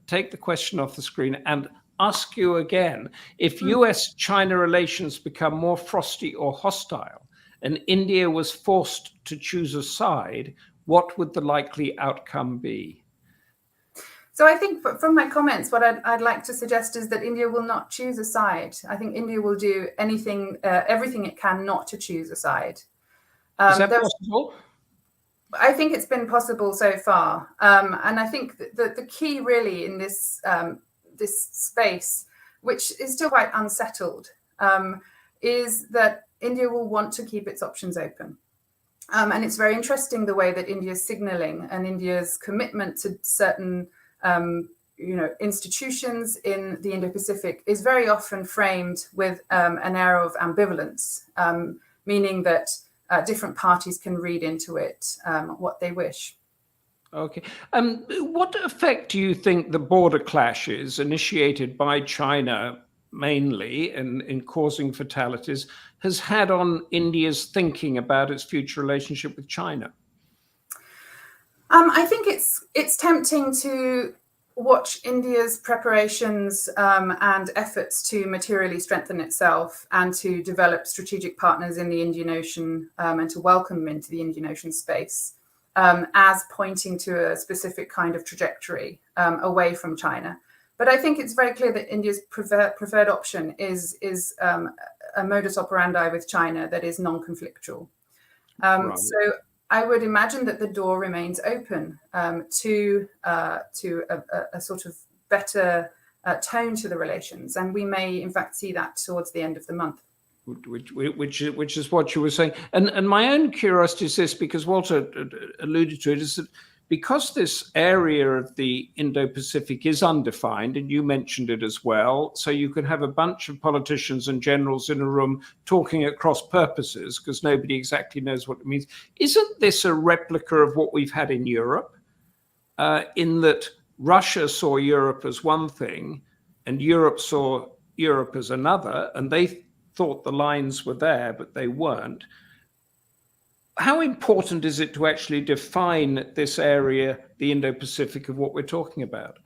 take the question off the screen and ask you again. If US-China relations become more frosty or hostile and India was forced to choose a side, what would the likely outcome be? So I think from my comments, what I'd like to suggest is that India will not choose a side. I think India will do everything it can not to choose a side. Is that possible? I think it's been possible so far. And I think that the key really in this space, which is still quite unsettled, is that India will want to keep its options open. And it's very interesting the way that India is signaling, and India's commitment to certain institutions in the Indo-Pacific is very often framed with an air of ambivalence, meaning that different parties can read into it what they wish. Okay. What effect do you think the border clashes initiated by China mainly in causing fatalities has had on India's thinking about its future relationship with China? I think it's tempting to watch India's preparations and efforts to materially strengthen itself and to develop strategic partners in the Indian Ocean and to welcome them into the Indian Ocean space as pointing to a specific kind of trajectory away from China. But I think it's very clear that India's preferred option is a modus operandi with China that is non-conflictual. Right. So I would imagine that the door remains open to a sort of better tone to the relations, and we may in fact see that towards the end of the month. Which is what you were saying, and my own curiosity is this, because Walter alluded to it, is that because this area of the Indo-Pacific is undefined, and you mentioned it as well, so you can have a bunch of politicians and generals in a room talking at cross purposes because nobody exactly knows what it means. Isn't this a replica of what we've had in Europe, in that Russia saw Europe as one thing and Europe saw Europe as another, and they thought the lines were there, but they weren't? How important is it to actually define this area, the Indo-Pacific, of what we're talking about?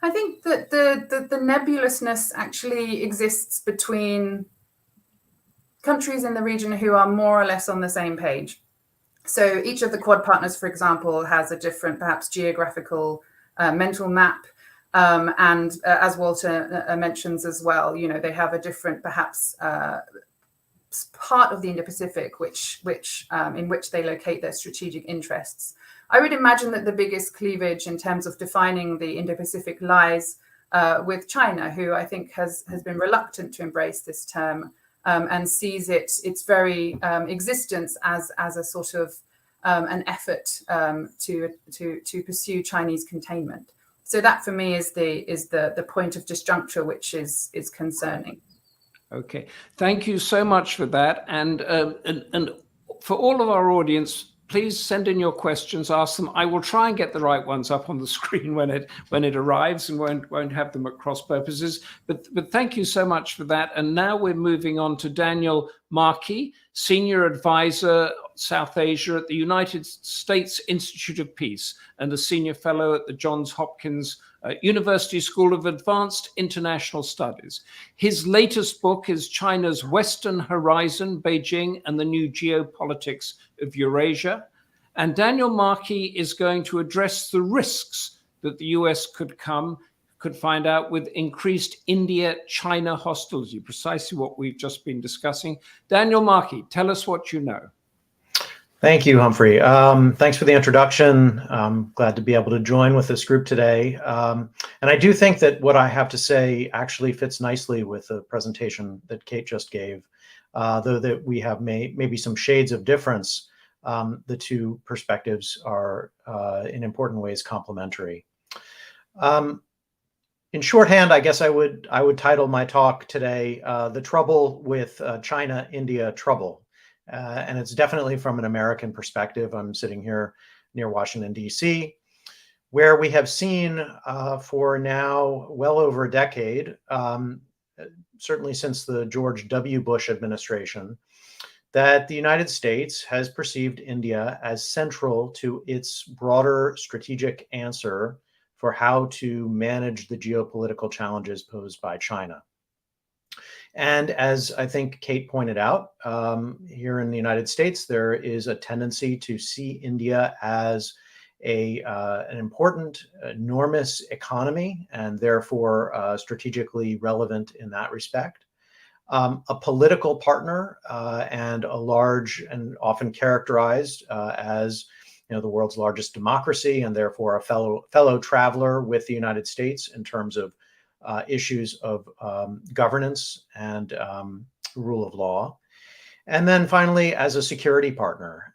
I think that the nebulousness actually exists between countries in the region who are more or less on the same page. So each of the Quad partners, for example, has a different, perhaps geographical mental map. And as Walter mentions as well, they have a different, perhaps, part of the Indo-Pacific in which they locate their strategic interests. I would imagine that the biggest cleavage in terms of defining the Indo-Pacific lies with China, who I think has been reluctant to embrace this term and sees its very existence as a sort of an effort to pursue Chinese containment. So that for me is the point of disjuncture, which is concerning. Okay, thank you so much for that. And for all of our audience, please send in your questions, ask them. I will try and get the right ones up on the screen when it arrives, and won't have them at cross purposes. But thank you so much for that. And now we're moving on to Daniel Markey, Senior Advisor, South Asia at the United States Institute of Peace and a Senior Fellow at the Johns Hopkins University School of Advanced International Studies. His latest book is China's Western Horizon, Beijing and the New Geopolitics of Eurasia. And Daniel Markey is going to address the risks that the US could find out with increased India-China hostility, precisely what we've just been discussing. Daniel Markey, tell us what you know. Thank you, Humphrey. Thanks for the introduction. I'm glad to be able to join with this group today. And I do think that what I have to say actually fits nicely with the presentation that Kate just gave, though that we have maybe some shades of difference. The two perspectives are in important ways complementary. In shorthand, I guess I would title my talk today, The Trouble with China-India Trouble. And it's definitely from an American perspective. I'm sitting here near Washington, D.C., where we have seen for now well over a decade, certainly since the George W. Bush administration, that the United States has perceived India as central to its broader strategic answer for how to manage the geopolitical challenges posed by China. And as I think Kate pointed out, here in the United States, there is a tendency to see India as an important, enormous economy, and therefore strategically relevant in that respect. A political partner and a large and often characterized as the world's largest democracy, and therefore a fellow traveler with the United States in terms of issues of governance and rule of law. And then finally, as a security partner,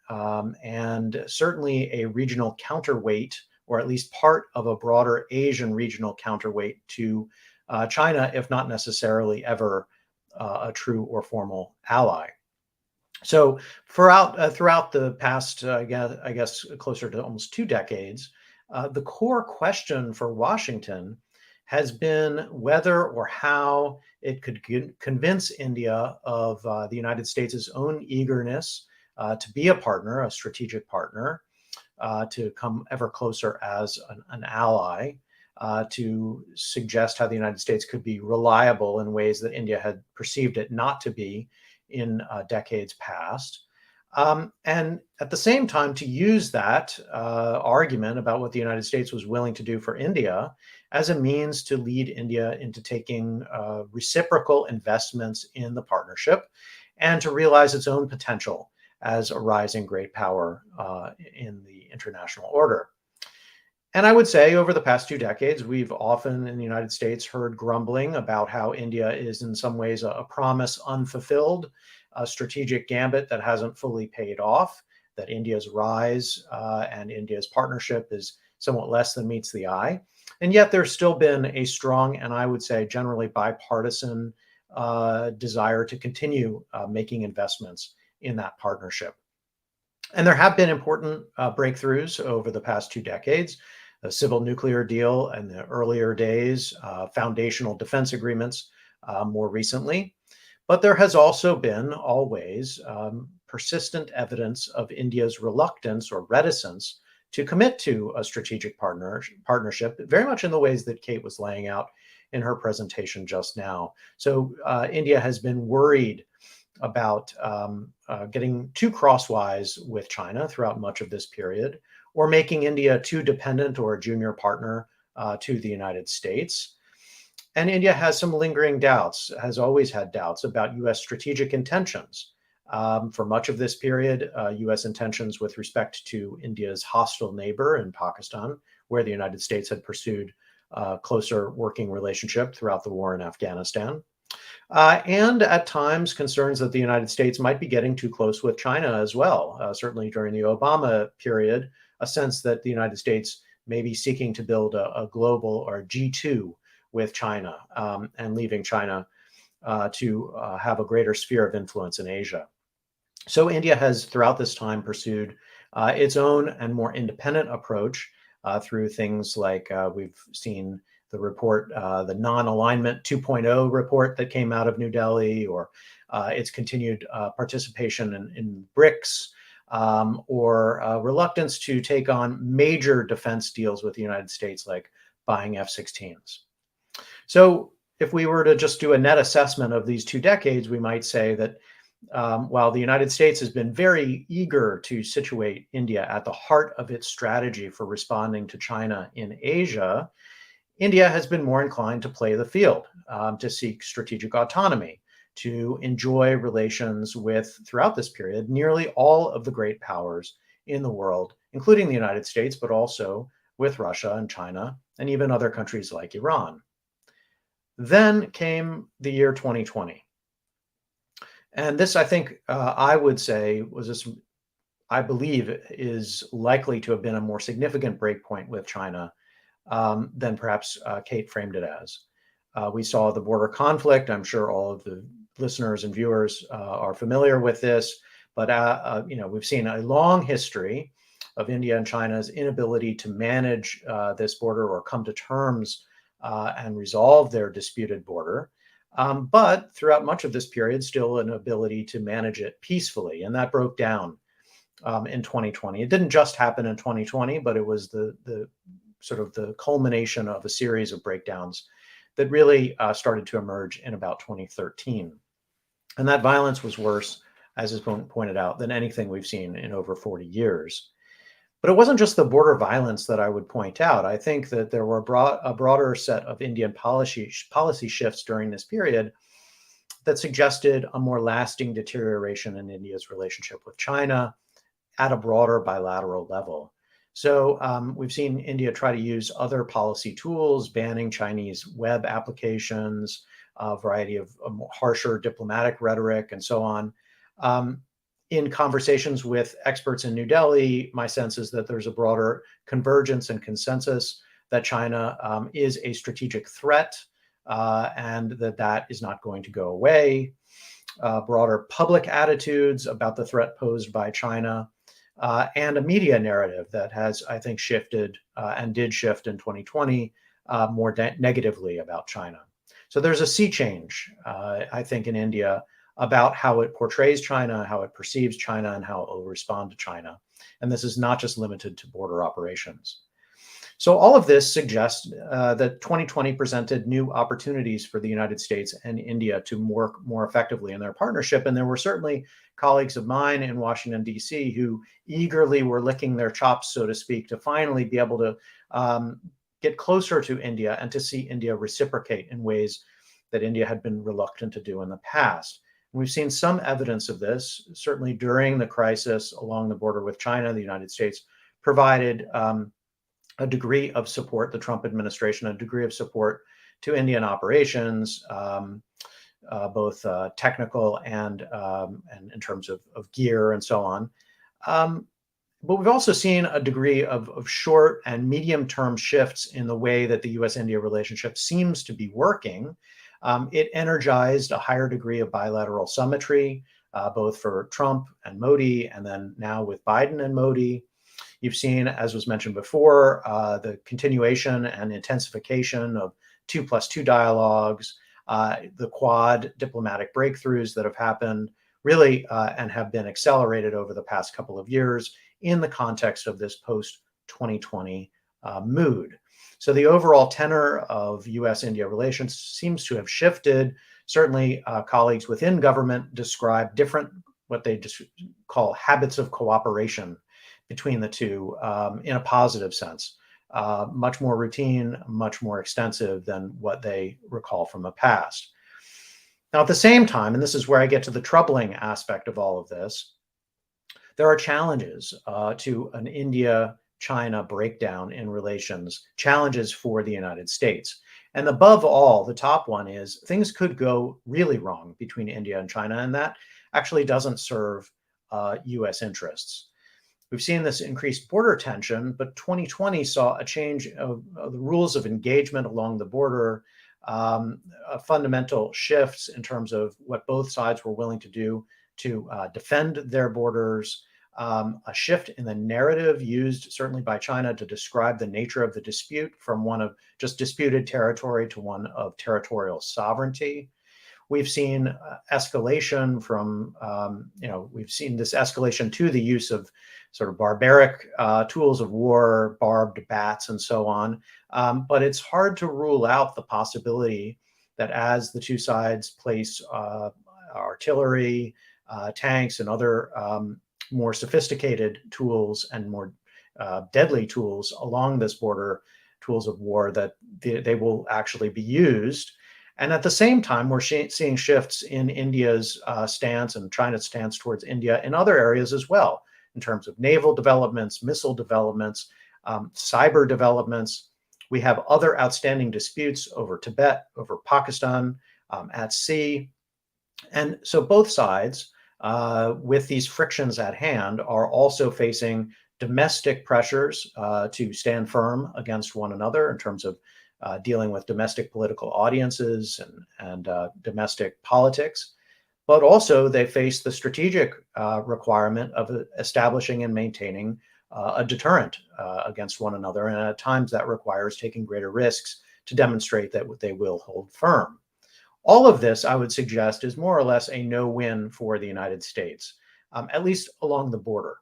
and certainly a regional counterweight, or at least part of a broader Asian regional counterweight to China, if not necessarily ever a true or formal ally. So throughout the past, I guess, closer to almost 2 decades, the core question for Washington has been whether or how it could convince India of the United States' own eagerness to be a partner, a strategic partner, to come ever closer as an ally, to suggest how the United States could be reliable in ways that India had perceived it not to be in decades past. And at the same time, to use that argument about what the United States was willing to do for India as a means to lead India into taking reciprocal investments in the partnership and to realize its own potential as a rising great power in the international order. And I would say over the past 2 decades, we've often in the United States heard grumbling about how India is in some ways a promise unfulfilled, a strategic gambit that hasn't fully paid off, that India's rise and India's partnership is somewhat less than meets the eye. And yet there's still been a strong, and I would say generally bipartisan desire to continue making investments in that partnership. And there have been important breakthroughs over the past 2 decades. The civil nuclear deal in the earlier days, foundational defense agreements more recently. But there has also been always persistent evidence of India's reluctance or reticence to commit to a strategic partnership, very much in the ways that Kate was laying out in her presentation just now. So India has been worried about getting too crosswise with China throughout much of this period, or making India too dependent or a junior partner to the United States. And India has some lingering doubts, has always had doubts about U.S. strategic intentions. For much of this period, U.S. intentions with respect to India's hostile neighbor in Pakistan, where the United States had pursued a closer working relationship throughout the war in Afghanistan. And at times, concerns that the United States might be getting too close with China as well. Certainly during the Obama period, a sense that the United States may be seeking to build a global or G2 with China and leaving China to have a greater sphere of influence in Asia. So India has throughout this time pursued its own and more independent approach through things like we've seen the report, the Non-Alignment 2.0 report that came out of New Delhi, or its continued participation in BRICS, or reluctance to take on major defense deals with the United States, like buying F-16s. So if we were to just do a net assessment of these 2 decades, we might say that while the United States has been very eager to situate India at the heart of its strategy for responding to China in Asia, India has been more inclined to play the field, to seek strategic autonomy, to enjoy relations with, throughout this period, nearly all of the great powers in the world, including the United States, but also with Russia and China, and even other countries like Iran. Then came the year 2020. And this, I think, I would say, I believe, is likely to have been a more significant breakpoint with China than perhaps Kate framed it as. We saw the border conflict. I'm sure all of the listeners and viewers are familiar with this, but we've seen a long history of India and China's inability to manage this border or come to terms and resolve their disputed border. But throughout much of this period, still an ability to manage it peacefully. And that broke down in 2020. It didn't just happen in 2020, but it was the sort of the culmination of a series of breakdowns that really started to emerge in about 2013. And that violence was worse, as has been pointed out, than anything we've seen in over 40 years. But it wasn't just the border violence that I would point out. I think that there were a broader set of Indian policy shifts during this period that suggested a more lasting deterioration in India's relationship with China at a broader bilateral level. So we've seen India try to use other policy tools, banning Chinese web applications, a variety of harsher diplomatic rhetoric, and so on. In conversations with experts in New Delhi, my sense is that there's a broader convergence and consensus that China is a strategic threat and that is not going to go away. Broader public attitudes about the threat posed by China, and a media narrative that has, I think, shifted and did shift in 2020 more negatively about China. So there's a sea change, I think, in India about how it portrays China, how it perceives China, and how it will respond to China. And this is not just limited to border operations. So all of this suggests that 2020 presented new opportunities for the United States and India to work more effectively in their partnership. And there were certainly colleagues of mine in Washington, D.C. who eagerly were licking their chops, so to speak, to finally be able to get closer to India and to see India reciprocate in ways that India had been reluctant to do in the past. And we've seen some evidence of this, certainly during the crisis along the border with China. The United States provided a degree of support, the Trump administration, a degree of support to Indian operations, both technical and in terms of gear and so on. But we've also seen a degree of short and medium-term shifts in the way that the U.S.-India relationship seems to be working. It energized a higher degree of bilateral symmetry, both for Trump and Modi, and then now with Biden and Modi. You've seen, as was mentioned before, the continuation and intensification of 2+2 dialogues, the Quad diplomatic breakthroughs that have happened really and have been accelerated over the past couple of years in the context of this post-2020 mood. So the overall tenor of U.S.-India relations seems to have shifted. Certainly, colleagues within government describe different, what they just call habits of cooperation between the two in a positive sense, much more routine, much more extensive than what they recall from the past. Now, at the same time, and this is where I get to the troubling aspect of all of this, there are challenges to an India-China breakdown in relations, challenges for the United States. And above all, the top one is things could go really wrong between India and China, and that actually doesn't serve U.S. interests. We've seen this increased border tension, but 2020 saw a change of the rules of engagement along the border, fundamental shifts in terms of what both sides were willing to do to defend their borders, a shift in the narrative used certainly by China to describe the nature of the dispute from one of just disputed territory to one of territorial sovereignty. We've seen escalation from, we've seen this escalation to the use of sort of barbaric tools of war, barbed bats, and so on. But it's hard to rule out the possibility that as the two sides place artillery, tanks, and other more sophisticated tools and more deadly tools along this border, tools of war, that they will actually be used. And at the same time, we're seeing shifts in India's stance and China's stance towards India in other areas as well, in terms of naval developments, missile developments, cyber developments. We have other outstanding disputes over Tibet, over Pakistan, at sea. And so both sides, with these frictions at hand, are also facing domestic pressures to stand firm against one another in terms of dealing with domestic political audiences and domestic politics. But also they face the strategic requirement of establishing and maintaining a deterrent against one another. And at times that requires taking greater risks to demonstrate that they will hold firm. All of this, I would suggest, is more or less a no-win for the United States, at least along the border.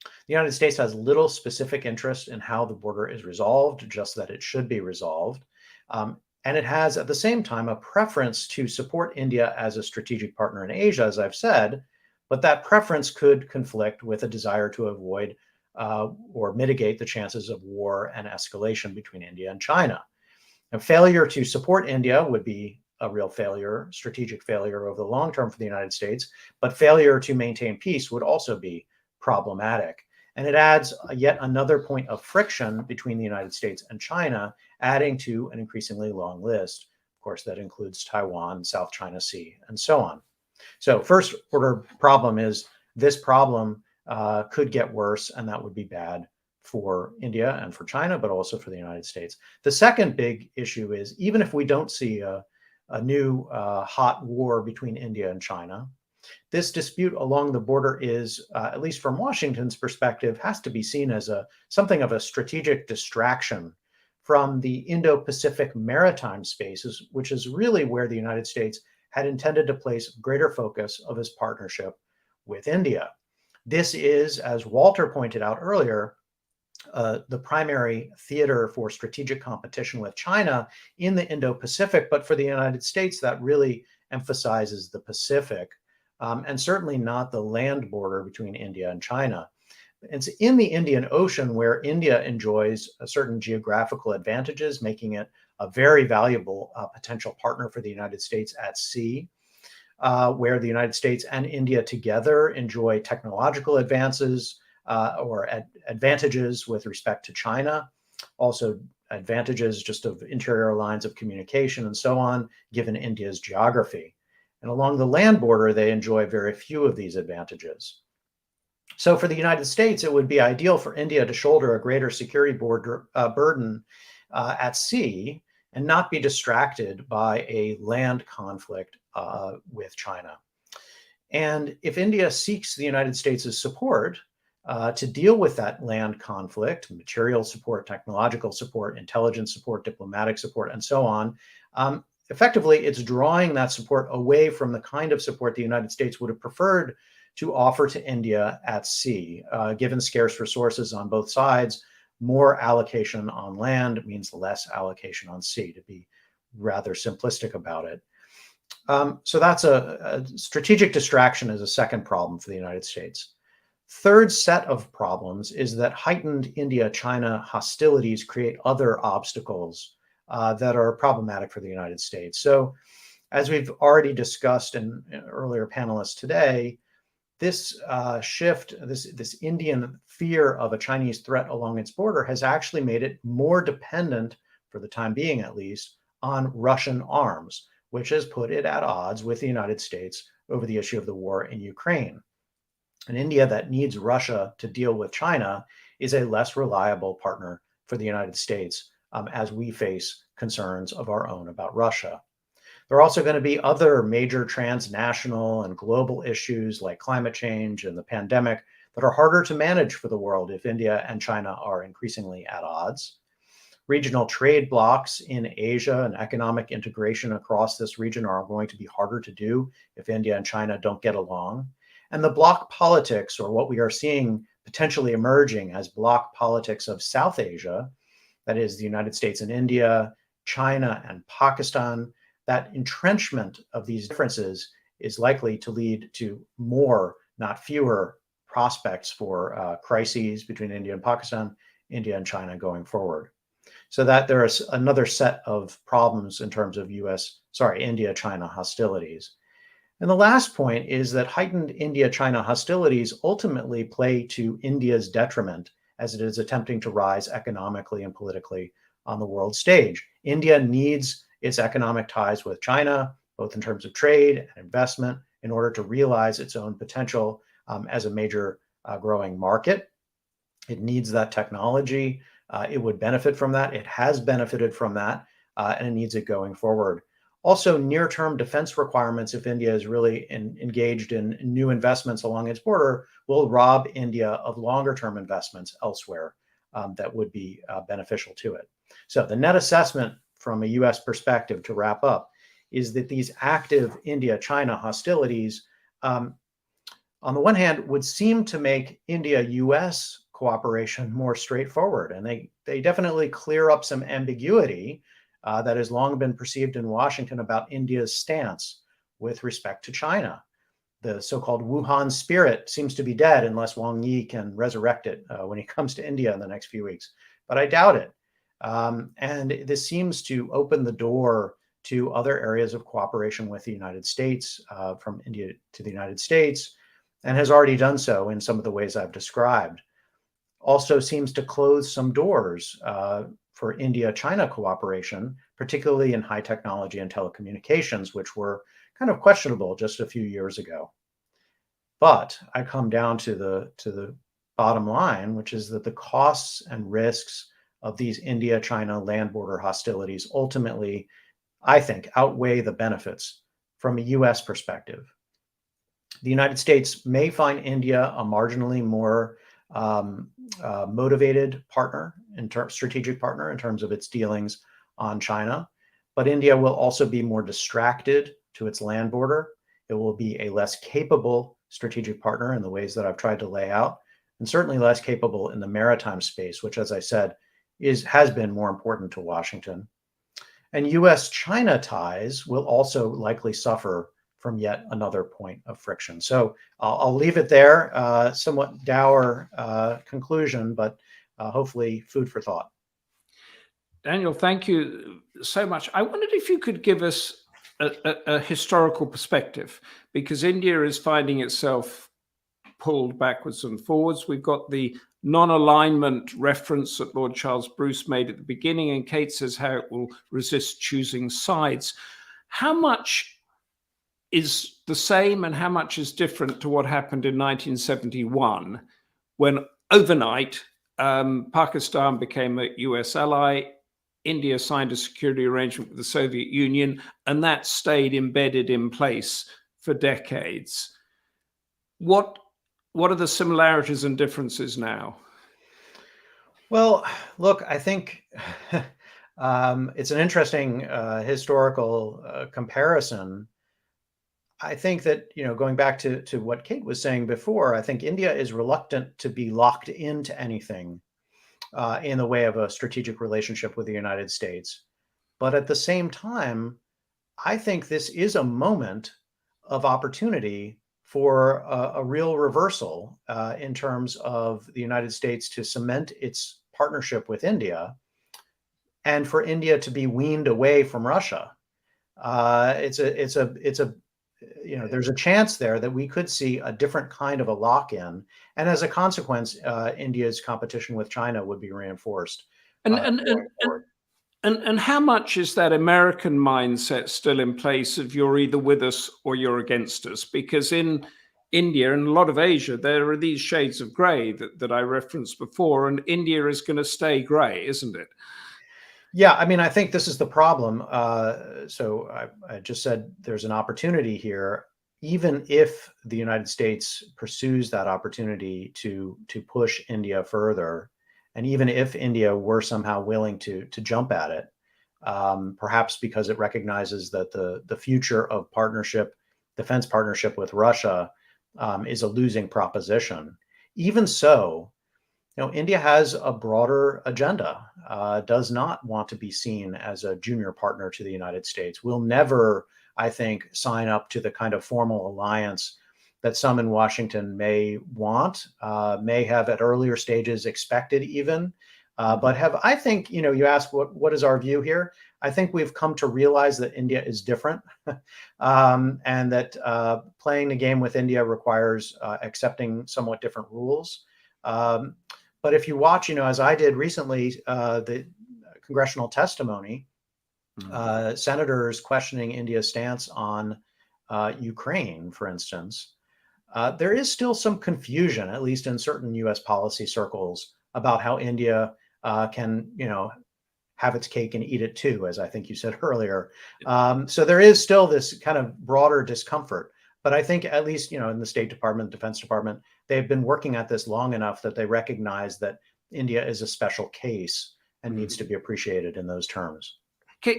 The United States has little specific interest in how the border is resolved, just that it should be resolved. And it has, at the same time, a preference to support India as a strategic partner in Asia, as I've said, but that preference could conflict with a desire to avoid or mitigate the chances of war and escalation between India and China. And failure to support India would be a real failure, strategic failure over the long term for the United States, but failure to maintain peace would also be problematic. And it adds yet another point of friction between the United States and China, adding to an increasingly long list. Of course, that includes Taiwan, South China Sea, and so on. So first order problem is this problem could get worse, and that would be bad for India and for China, but also for the United States. The second big issue is, even if we don't see a new hot war between India and China, this dispute along the border is, at least from Washington's perspective, has to be seen as something of a strategic distraction from the Indo-Pacific maritime spaces, which is really where the United States had intended to place greater focus of its partnership with India. This is, as Walter pointed out earlier, the primary theater for strategic competition with China in the Indo-Pacific, but for the United States, that really emphasizes the Pacific, and certainly not the land border between India and China. It's in the Indian Ocean where India enjoys certain geographical advantages, making it a very valuable potential partner for the United States at sea, where the United States and India together enjoy technological advances or advantages with respect to China, also advantages just of interior lines of communication and so on, given India's geography. And along the land border, they enjoy very few of these advantages. So for the United States, it would be ideal for India to shoulder a greater security burden at sea and not be distracted by a land conflict with China. And if India seeks the United States' support to deal with that land conflict, material support, technological support, intelligence support, diplomatic support, and so on, effectively, it's drawing that support away from the kind of support the United States would have preferred to offer to India at sea. Given scarce resources on both sides, more allocation on land means less allocation on sea, to be rather simplistic about it. So that's a strategic distraction is a second problem for the United States. Third set of problems is that heightened India-China hostilities create other obstacles that are problematic for the United States. So as we've already discussed in earlier panelists today, this shift, this Indian fear of a Chinese threat along its border has actually made it more dependent, for the time being at least, on Russian arms, which has put it at odds with the United States over the issue of the war in Ukraine. An India that needs Russia to deal with China is a less reliable partner for the United States as we face concerns of our own about Russia. There are also going to be other major transnational and global issues like climate change and the pandemic that are harder to manage for the world if India and China are increasingly at odds. Regional trade blocs in Asia and economic integration across this region are going to be harder to do if India and China don't get along. And the bloc politics, or what we are seeing potentially emerging as bloc politics of South Asia, that is the United States and India, China and Pakistan, that entrenchment of these differences is likely to lead to more, not fewer, prospects for crises between India and Pakistan, India and China going forward. So that there is another set of problems in terms of India-China hostilities. And the last point is that heightened India-China hostilities ultimately play to India's detriment as it is attempting to rise economically and politically on the world stage. India needs its economic ties with China, both in terms of trade and investment, in order to realize its own potential as a major growing market. It needs that technology. It would benefit from that. It has benefited from that, and it needs it going forward. Also, near-term defense requirements, if India is really engaged in new investments along its border, will rob India of longer-term investments elsewhere that would be beneficial to it. So the net assessment from a U.S. perspective, to wrap up, is that these active India-China hostilities, on the one hand, would seem to make India-U.S. cooperation more straightforward, and they definitely clear up some ambiguity that has long been perceived in Washington about India's stance with respect to China. The so-called Wuhan spirit seems to be dead unless Wang Yi can resurrect it when he comes to India in the next few weeks. But I doubt it. And this seems to open the door to other areas of cooperation with the United States, from India to the United States, and has already done so in some of the ways I've described. Also seems to close some doors for India-China cooperation, particularly in high technology and telecommunications, which were kind of questionable just a few years ago. But I come down to the bottom line, which is that the costs and risks of these India-China land border hostilities ultimately, I think, outweigh the benefits from a US perspective. The United States may find India a marginally more motivated partner, strategic partner in terms of its dealings on China, but India will also be more distracted to its land border. It will be a less capable strategic partner in the ways that I've tried to lay out, and certainly less capable in the maritime space, which, as I said, has been more important to Washington. And US-China ties will also likely suffer from yet another point of friction. So I'll leave it there, somewhat dour conclusion, but hopefully food for thought. Daniel, thank you so much. I wondered if you could give us a historical perspective, because India is finding itself pulled backwards and forwards. We've got the non-alignment reference that Lord Charles Bruce made at the beginning, and Kate says how it will resist choosing sides. How much is the same and how much is different to what happened in 1971, when overnight Pakistan became a US ally, India signed a security arrangement with the Soviet Union, and that stayed embedded in place for decades? What are the similarities and differences now? Well, look, I think it's an interesting historical comparison. I think that, going back to what Kate was saying before, I think India is reluctant to be locked into anything in the way of a strategic relationship with the United States. But at the same time, I think this is a moment of opportunity for a real reversal in terms of the United States to cement its partnership with India, and for India to be weaned away from Russia. There's a chance there that we could see a different kind of a lock-in, and as a consequence, India's competition with China would be reinforced. And how much is that American mindset still in place of you're either with us or you're against us? Because in India and a lot of Asia, there are these shades of gray that I referenced before, and India is going to stay gray, isn't it? Yeah, I mean, I think this is the problem. So I just said there's an opportunity here. Even if the United States pursues that opportunity to push India further, and even if India were somehow willing to jump at it, perhaps because it recognizes that the future of defense partnership with Russia is a losing proposition. Even so, India has a broader agenda, does not want to be seen as a junior partner to the United States, will never, I think, sign up to the kind of formal alliance that some in Washington may want, may have at earlier stages expected even, but have, I think, you asked what is our view here? I think we've come to realize that India is different and that playing the game with India requires accepting somewhat different rules. But if you watch, as I did recently, the congressional testimony, senators questioning India's stance on Ukraine, for instance, there is still some confusion, at least in certain U.S. policy circles, about how India can, have its cake and eat it too, as I think you said earlier. So there is still this kind of broader discomfort. But I think at least, in the State Department, Defense Department, they've been working at this long enough that they recognize that India is a special case and needs to be appreciated in those terms.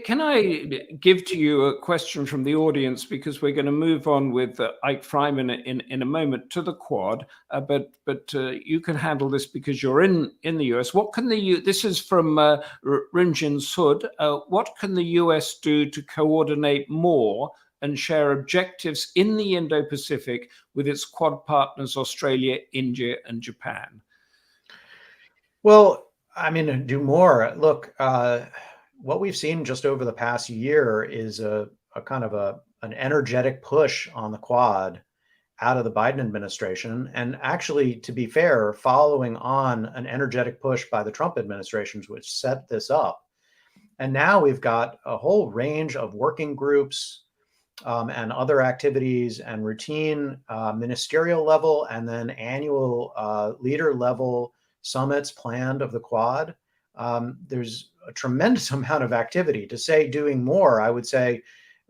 Can I give to you a question from the audience, because we're going to move on with Eyck Freymann in a moment to the Quad, but you can handle this because you're in the US. What can this is from Rinjin Sud. What can the US do to coordinate more and share objectives in the Indo-Pacific with its Quad partners, Australia, India, and Japan? Well, I mean, do more. Look, what we've seen just over the past year is a kind of an energetic push on the Quad out of the Biden administration. And actually, to be fair, following on an energetic push by the Trump administrations, which set this up. And now we've got a whole range of working groups and other activities and routine ministerial level and then annual leader level summits planned of the Quad. There's a tremendous amount of activity. To say doing more, I would say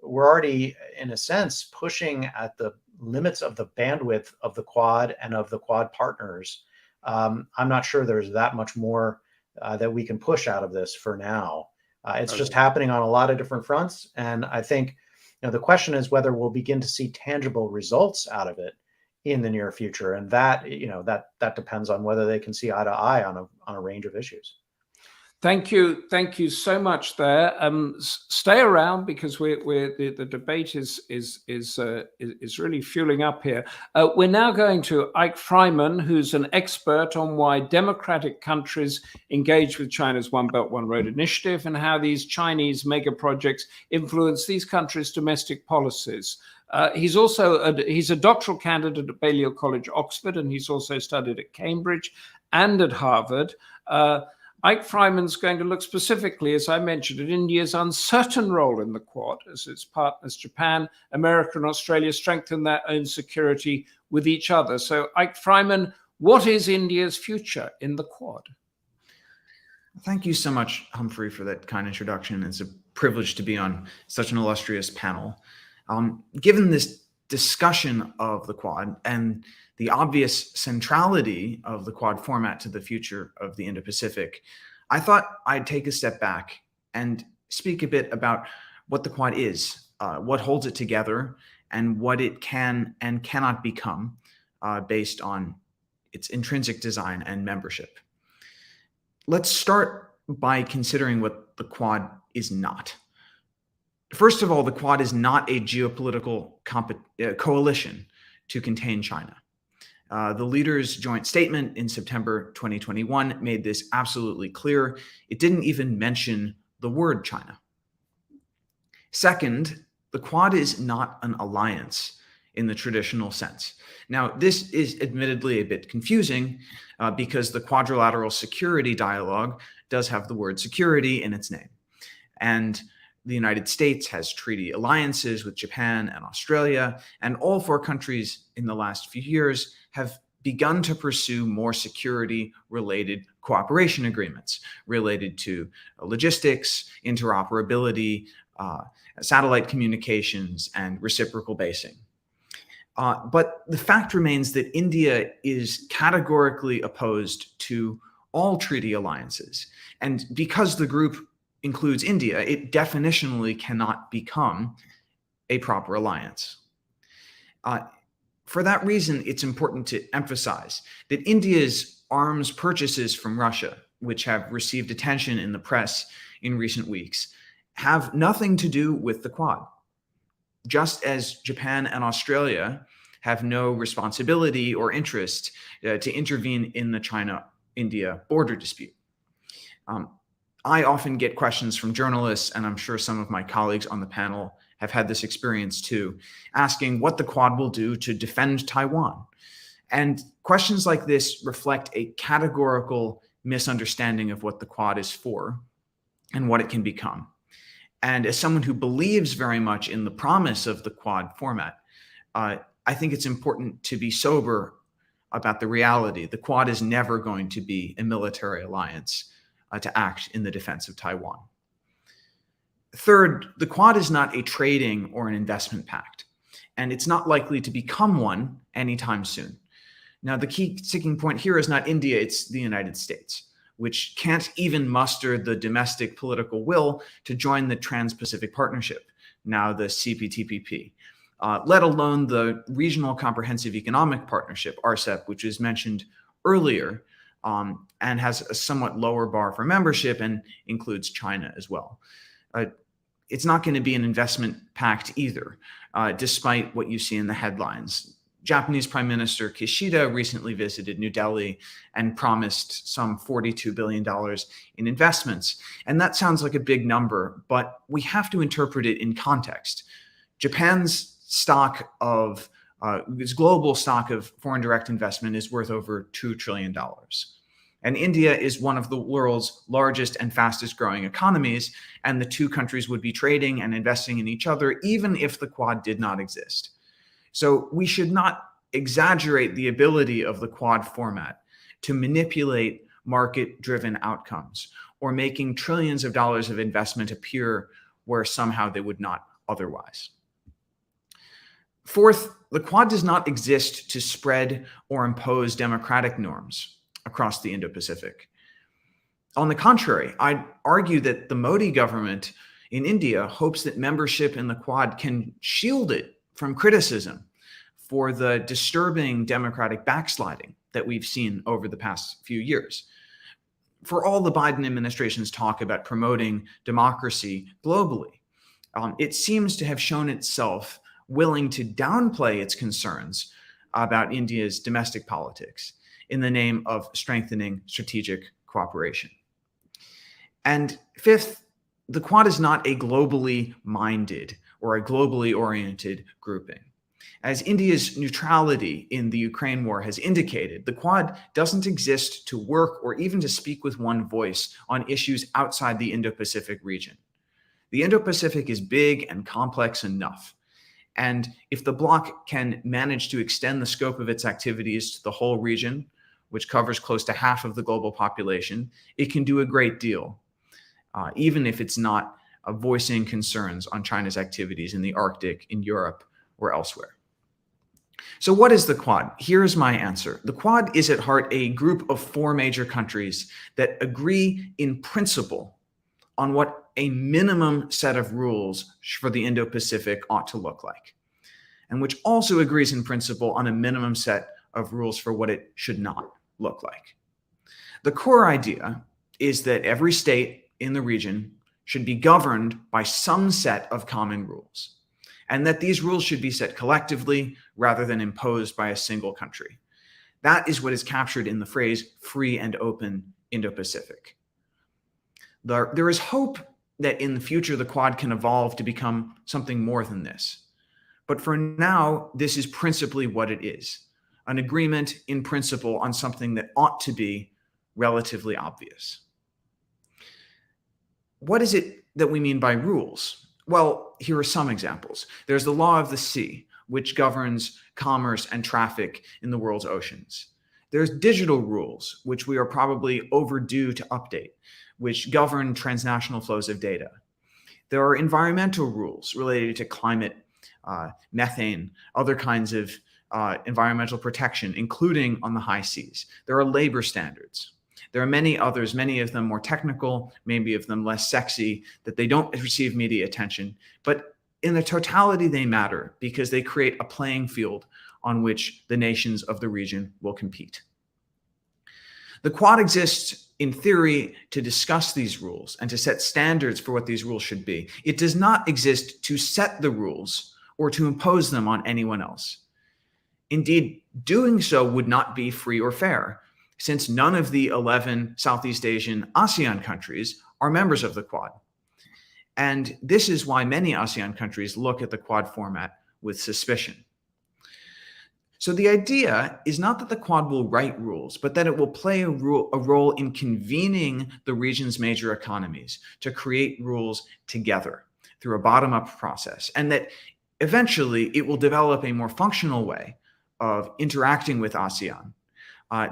we're already, in a sense, pushing at the limits of the bandwidth of the Quad and of the Quad partners. I'm not sure there's that much more that we can push out of this for now. It's just happening on a lot of different fronts. And I think the question is whether we'll begin to see tangible results out of it in the near future. And that, that depends on whether they can see eye to eye on a range of issues. Thank you so much there. Stay around because the debate is really fueling up here. We're now going to Eyck Freymann, who's an expert on why democratic countries engage with China's One Belt, One Road initiative and how these Chinese mega projects influence these countries' domestic policies. He's a doctoral candidate at Balliol College, Oxford, and he's also studied at Cambridge and at Harvard. Eyck Freymann's going to look specifically, as I mentioned, at India's uncertain role in the Quad as its partners Japan, America, and Australia strengthen their own security with each other. So, Eyck Freymann, what is India's future in the Quad? Thank you so much, Humphrey, for that kind introduction. It's a privilege to be on such an illustrious panel. Given this discussion of the Quad and the obvious centrality of the Quad format to the future of the Indo-Pacific, I thought I'd take a step back and speak a bit about what the Quad is, what holds it together, and what it can and cannot become based on its intrinsic design and membership. Let's start by considering what the Quad is not. First of all, the Quad is not a geopolitical coalition to contain China. The leaders' joint statement in September 2021 made this absolutely clear. It didn't even mention the word China. Second, the Quad is not an alliance in the traditional sense. Now, this is admittedly a bit confusing because the Quadrilateral Security Dialogue does have the word security in its name. And the United States has treaty alliances with Japan and Australia, and all four countries in the last few years have begun to pursue more security-related cooperation agreements related to logistics, interoperability, satellite communications, and reciprocal basing. But the fact remains that India is categorically opposed to all treaty alliances. And because the group includes India, it definitionally cannot become a proper alliance. For that reason, it's important to emphasize that India's arms purchases from Russia, which have received attention in the press in recent weeks, have nothing to do with the Quad, just as Japan and Australia have no responsibility or interest to intervene in the China-India border dispute. I often get questions from journalists, and I'm sure some of my colleagues on the panel have had this experience too, asking what the Quad will do to defend Taiwan. And questions like this reflect a categorical misunderstanding of what the Quad is for and what it can become. And as someone who believes very much in the promise of the Quad format, I think it's important to be sober about the reality. The Quad is never going to be a military alliance to act in the defense of Taiwan. Third, the Quad is not a trading or an investment pact, and it's not likely to become one anytime soon. Now, the key sticking point here is not India, it's the United States. which can't even muster the domestic political will to join the Trans-Pacific Partnership, now the CPTPP, let alone the Regional Comprehensive Economic Partnership, RCEP, which was mentioned earlier, and has a somewhat lower bar for membership and includes China as well. It's not going to be an investment pact either, despite what you see in the headlines. Japanese Prime Minister Kishida recently visited New Delhi and promised some $42 billion in investments. And that sounds like a big number, but we have to interpret it in context. Japan's stock of, its global stock of foreign direct investment is worth over $2 trillion. And India is one of the world's largest and fastest growing economies, and the two countries would be trading and investing in each other even if the Quad did not exist. So we should not exaggerate the ability of the Quad format to manipulate market-driven outcomes or making trillions of dollars of investment appear where somehow they would not otherwise. Fourth, the Quad does not exist to spread or impose democratic norms across the Indo-Pacific. On the contrary, I'd argue that the Modi government in India hopes that membership in the Quad can shield it from criticism for the disturbing democratic backsliding that we've seen over the past few years. For all the Biden administration's talk about promoting democracy globally, it seems to have shown itself willing to downplay its concerns about India's domestic politics in the name of strengthening strategic cooperation. And fifth, the Quad is not a globally minded or a globally oriented grouping. As India's neutrality in the Ukraine war has indicated, the Quad doesn't exist to work or even to speak with one voice on issues outside the Indo-Pacific region. The Indo-Pacific is big and complex enough. And if the bloc can manage to extend the scope of its activities to the whole region, which covers close to half of the global population, it can do a great deal, even if it's not voicing concerns on China's activities in the Arctic, in Europe, or elsewhere. So what is the Quad? Here's my answer. The Quad is at heart a group of four major countries that agree in principle on what a minimum set of rules for the Indo-Pacific ought to look like, and which also agrees in principle on a minimum set of rules for what it should not look like. The core idea is that every state in the region should be governed by some set of common rules, and that these rules should be set collectively rather than imposed by a single country. That is what is captured in the phrase free and open Indo-Pacific. There is hope that in the future the Quad can evolve to become something more than this. But for now, this is principally what it is, an agreement in principle on something that ought to be relatively obvious. What is it that we mean by rules? Well, here are some examples. There's the law of the sea, which governs commerce and traffic in the world's oceans. There's digital rules, which we are probably overdue to update, which govern transnational flows of data. There are environmental rules related to climate, methane, other kinds of environmental protection, including on the high seas. There are labor standards. There are many others, many of them more technical, maybe of them less sexy, that they don't receive media attention. But in the totality, they matter because they create a playing field on which the nations of the region will compete. The Quad exists in theory to discuss these rules and to set standards for what these rules should be. It does not exist to set the rules or to impose them on anyone else. Indeed, doing so would not be free or fair, since none of the 11 Southeast Asian ASEAN countries are members of the Quad. And this is why many ASEAN countries look at the Quad format with suspicion. So the idea is not that the Quad will write rules, but that it will play a role in convening the region's major economies to create rules together through a bottom-up process, and that eventually it will develop a more functional way of interacting with ASEAN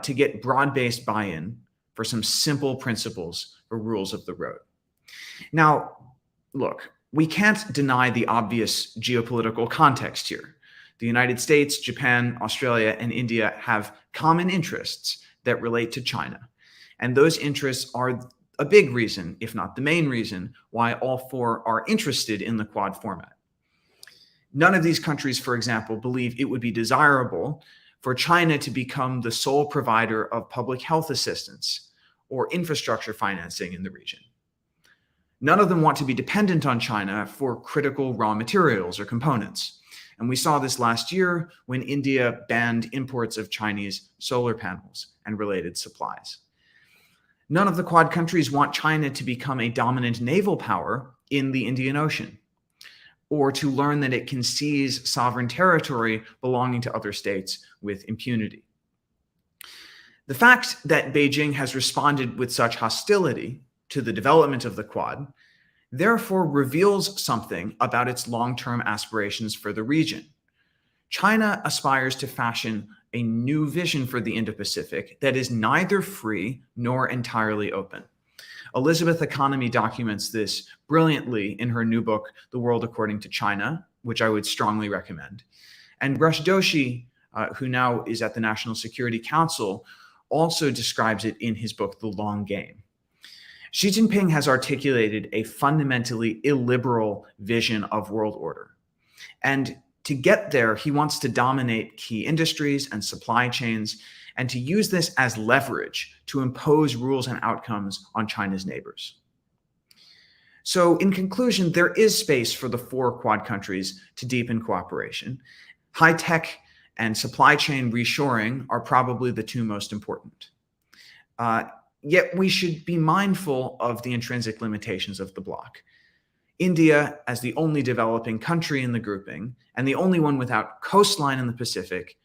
to get broad-based buy-in for some simple principles or rules of the road. Now, look, we can't deny the obvious geopolitical context here. The United States, Japan, Australia, and India have common interests that relate to China. And those interests are a big reason, if not the main reason, why all four are interested in the Quad format. None of these countries, for example, believe it would be desirable for China to become the sole provider of public health assistance or infrastructure financing in the region. None of them want to be dependent on China for critical raw materials or components. And we saw this last year when India banned imports of Chinese solar panels and related supplies. None of the Quad countries want China to become a dominant naval power in the Indian Ocean, or to learn that it can seize sovereign territory belonging to other states with impunity. The fact that Beijing has responded with such hostility to the development of the Quad therefore reveals something about its long-term aspirations for the region. China aspires to fashion a new vision for the Indo-Pacific that is neither free nor entirely open. Elizabeth Economy documents this brilliantly in her new book, The World According to China, which I would strongly recommend. And Joshi, who now is at the National Security Council, also describes it in his book, The Long Game. Xi Jinping has articulated a fundamentally illiberal vision of world order. And to get there, he wants to dominate key industries and supply chains, and to use this as leverage to impose rules and outcomes on China's neighbors. So in conclusion, there is space for the four Quad countries to deepen cooperation. High-tech and supply chain reshoring are probably the two most important. Yet we should be mindful of the intrinsic limitations of the bloc. India, as the only developing country in the grouping, and the only one without coastline in the Pacific,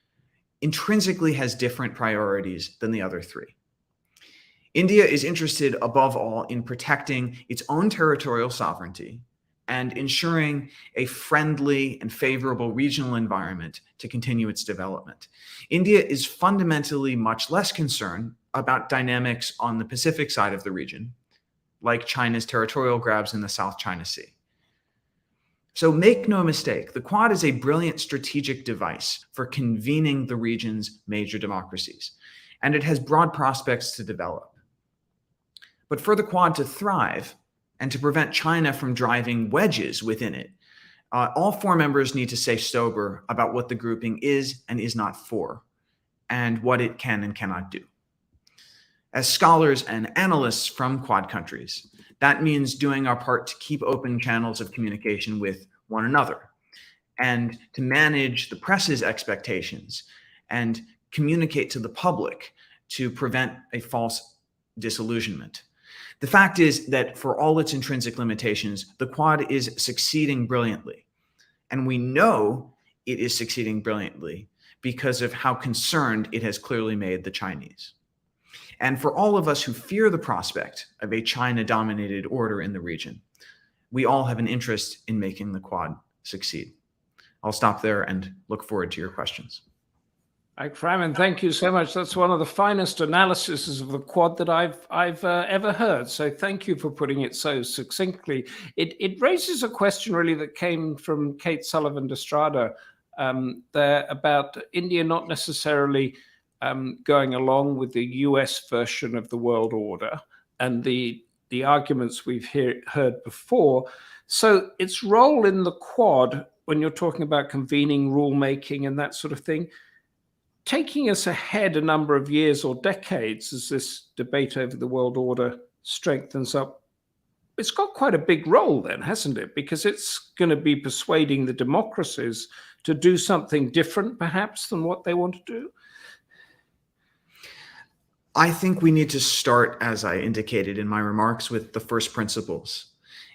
intrinsically has different priorities than the other three. India is interested above all in protecting its own territorial sovereignty and ensuring a friendly and favorable regional environment to continue its development. India is fundamentally much less concerned about dynamics on the Pacific side of the region, like China's territorial grabs in the South China Sea. So make no mistake, the Quad is a brilliant strategic device for convening the region's major democracies, and it has broad prospects to develop. But for the Quad to thrive and to prevent China from driving wedges within it, all four members need to stay sober about what the grouping is and is not for, and what it can and cannot do. As scholars and analysts from Quad countries, that means doing our part to keep open channels of communication with one another and to manage the press's expectations and communicate to the public to prevent a false disillusionment. The fact is that for all its intrinsic limitations, the Quad is succeeding brilliantly. And we know it is succeeding brilliantly because of how concerned it has clearly made the Chinese. And for all of us who fear the prospect of a China-dominated order in the region, we all have an interest in making the Quad succeed. I'll stop there and look forward to your questions. Freymann, thank you so much. That's one of the finest analyses of the Quad that I've ever heard. So thank you for putting it so succinctly. It raises a question really that came from Kate Sullivan Estrada there about India not necessarily going along with the US version of the world order and the arguments we've heard before. So its role in the Quad, when you're talking about convening rulemaking and that sort of thing, taking us ahead a number of years or decades as this debate over the world order strengthens up, it's got quite a big role then, hasn't it? Because it's going to be persuading the democracies to do something different, perhaps, than what they want to do. I think we need to start, as I indicated in my remarks, with the first principles.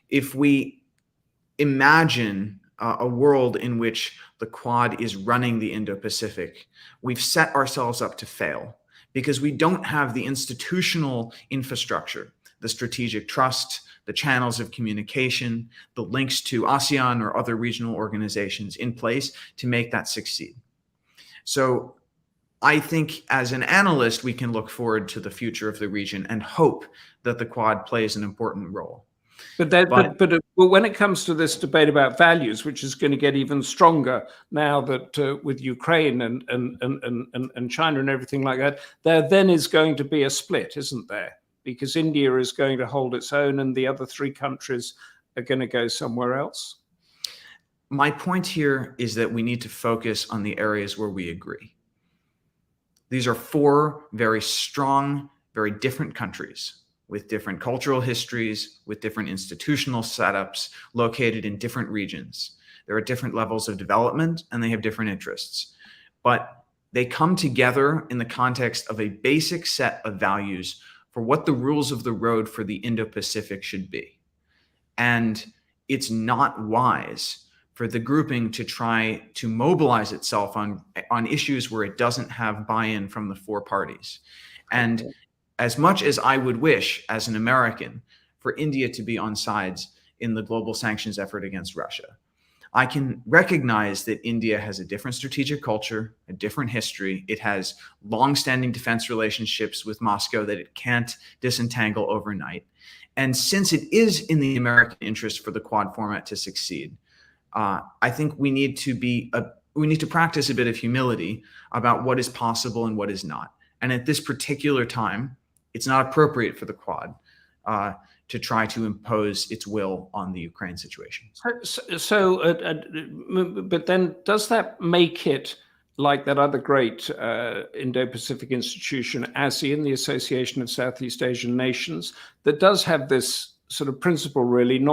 If we imagine a world in which the Quad is running the Indo-Pacific, we've set ourselves up to fail because we don't have the institutional infrastructure, the strategic trust, the channels of communication, the links to ASEAN or other regional organizations in place to make that succeed. So I think as an analyst, we can look forward to the future of the region and hope that the Quad plays an important role. But when it comes to this debate about values, which is going to get even stronger now that with Ukraine and China and everything like that, there then is going to be a split, isn't there? Because India is going to hold its own and the other three countries are going to go somewhere else. My point here is that we need to focus on the areas where we agree. These are four very strong, very different countries with different cultural histories, with different institutional setups, located in different regions. There are different levels of development and they have different interests. But they come together in the context of a basic set of values for what the rules of the road for the Indo-Pacific should be. And it's not wise for the grouping to try to mobilize itself on issues where it doesn't have buy-in from the four parties. And as much as I would wish, as an American, for India to be on sides in the global sanctions effort against Russia, I can recognize that India has a different strategic culture, a different history. It has long-standing defense relationships with Moscow that it can't disentangle overnight. And since it is in the American interest for the Quad format to succeed, I think we need to practice a bit of humility about what is possible and what is not. And at this particular time, it's not appropriate for the Quad to try to impose its will on the Ukraine situation. But then does that make it like that other great Indo-Pacific institution, ASEAN, the Association of Southeast Asian Nations, that does have this sort of principle really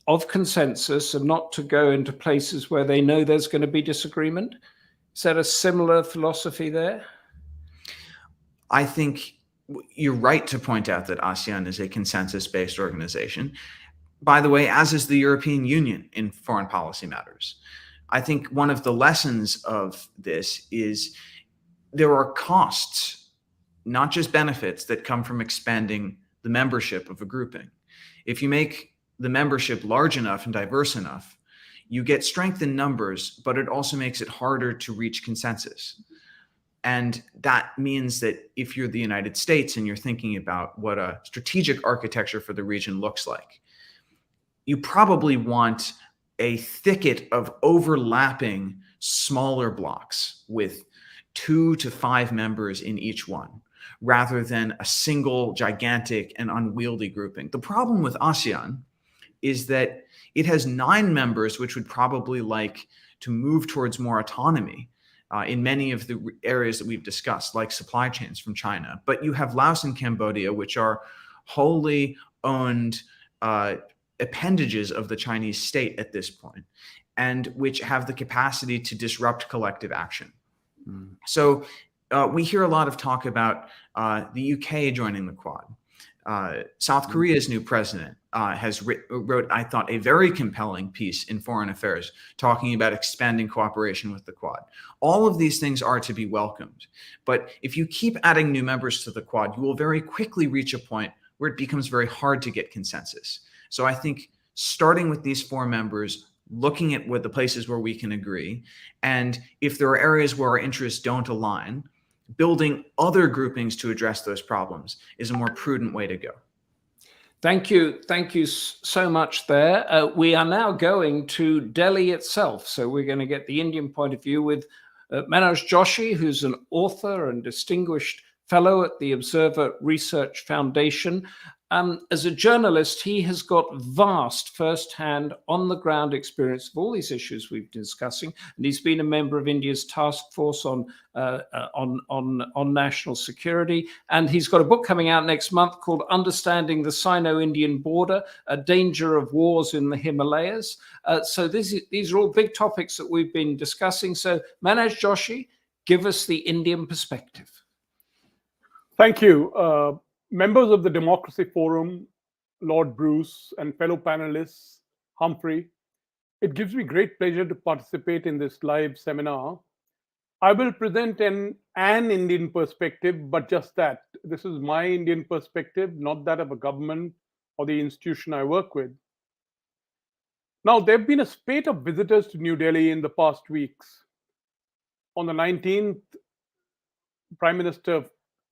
of consensus and not to go into places where they know there's going to be disagreement? Is that a similar philosophy there? I think you're right to point out that ASEAN is a consensus-based organization. By the way, as is the European Union in foreign policy matters. I think one of the lessons of this is there are costs, not just benefits, that come from expanding the membership of a grouping. If you make the membership large enough and diverse enough, you get strength in numbers, but it also makes it harder to reach consensus. And that means that if you're the United States and you're thinking about what a strategic architecture for the region looks like, you probably want a thicket of overlapping smaller blocks with 2 to 5 members in each one, rather than a single gigantic and unwieldy grouping. The problem with ASEAN is that it has 9 members, which would probably like to move towards more autonomy in many of the areas that we've discussed, like supply chains from China. But you have Laos and Cambodia, which are wholly owned appendages of the Chinese state at this point, and which have the capacity to disrupt collective action. So we hear a lot of talk about the UK joining the Quad. South Korea's new president wrote, I thought, a very compelling piece in Foreign Affairs talking about expanding cooperation with the Quad. All of these things are to be welcomed. But if you keep adding new members to the Quad, you will very quickly reach a point where it becomes very hard to get consensus. So I think starting with these 4 members, looking at what the places where we can agree, and if there are areas where our interests don't align, building other groupings to address those problems is a more prudent way to go. Thank you. Thank you so much there. We are now going to Delhi itself. So we're going to get the Indian point of view with Manoj Joshi, who's an author and distinguished fellow at the Observer Research Foundation. As a journalist, he has got vast first-hand, on-the-ground experience of all these issues we've been discussing, and he's been a member of India's task force on national security. And he's got a book coming out next month called "Understanding the Sino-Indian Border: A Danger of Wars in the Himalayas." So these are all big topics that we've been discussing. So Manoj Joshi, give us the Indian perspective. Thank you. Members of the Democracy Forum, Lord Bruce, and fellow panelists, Humphrey, it gives me great pleasure to participate in this live seminar. I will present an Indian perspective, but just that. This is my Indian perspective, not that of a government or the institution I work with. Now, there have been a spate of visitors to New Delhi in the past weeks. On the 19th, Prime Minister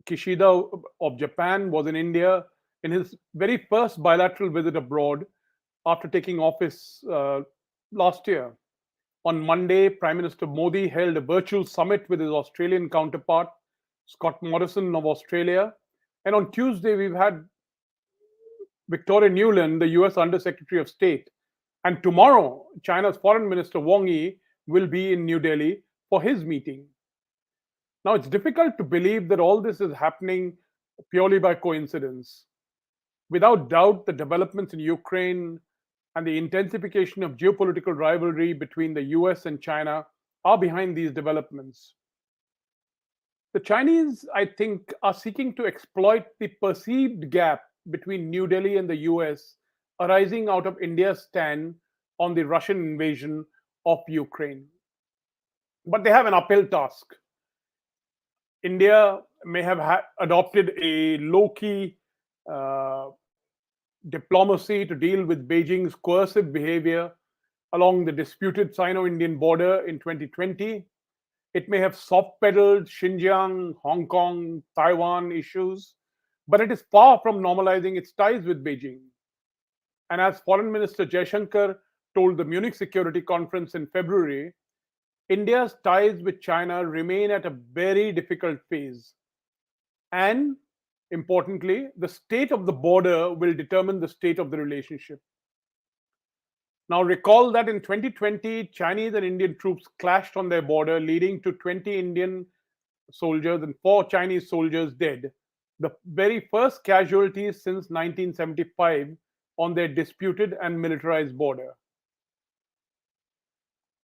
Kishida of Japan was in India, in his very first bilateral visit abroad after taking office last year. On Monday, Prime Minister Modi held a virtual summit with his Australian counterpart, Scott Morrison of Australia. And on Tuesday, we've had Victoria Nuland, the US Under Secretary of State. And tomorrow, China's Foreign Minister Wang Yi will be in New Delhi for his meeting. Now, it's difficult to believe that all this is happening purely by coincidence. Without doubt, the developments in Ukraine and the intensification of geopolitical rivalry between the US and China are behind these developments. The Chinese, I think, are seeking to exploit the perceived gap between New Delhi and the US arising out of India's stand on the Russian invasion of Ukraine. But they have an uphill task. India may have adopted a low-key diplomacy to deal with Beijing's coercive behavior along the disputed Sino-Indian border in 2020. It may have soft-pedaled Xinjiang, Hong Kong, Taiwan issues, but it is far from normalizing its ties with Beijing. And as Foreign Minister Jaishankar told the Munich Security Conference in February, India's ties with China remain at a very difficult phase. And importantly, the state of the border will determine the state of the relationship. Now, recall that in 2020, Chinese and Indian troops clashed on their border, leading to 20 Indian soldiers and 4 Chinese soldiers dead, the very first casualties since 1975 on their disputed and militarized border.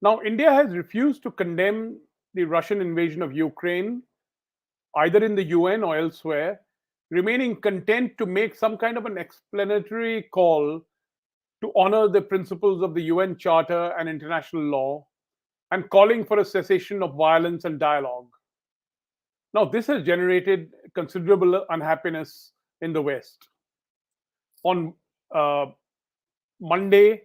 Now, India has refused to condemn the Russian invasion of Ukraine, either in the UN or elsewhere, remaining content to make some kind of an explanatory call to honor the principles of the UN Charter and international law, and calling for a cessation of violence and dialogue. Now, this has generated considerable unhappiness in the West. On Monday,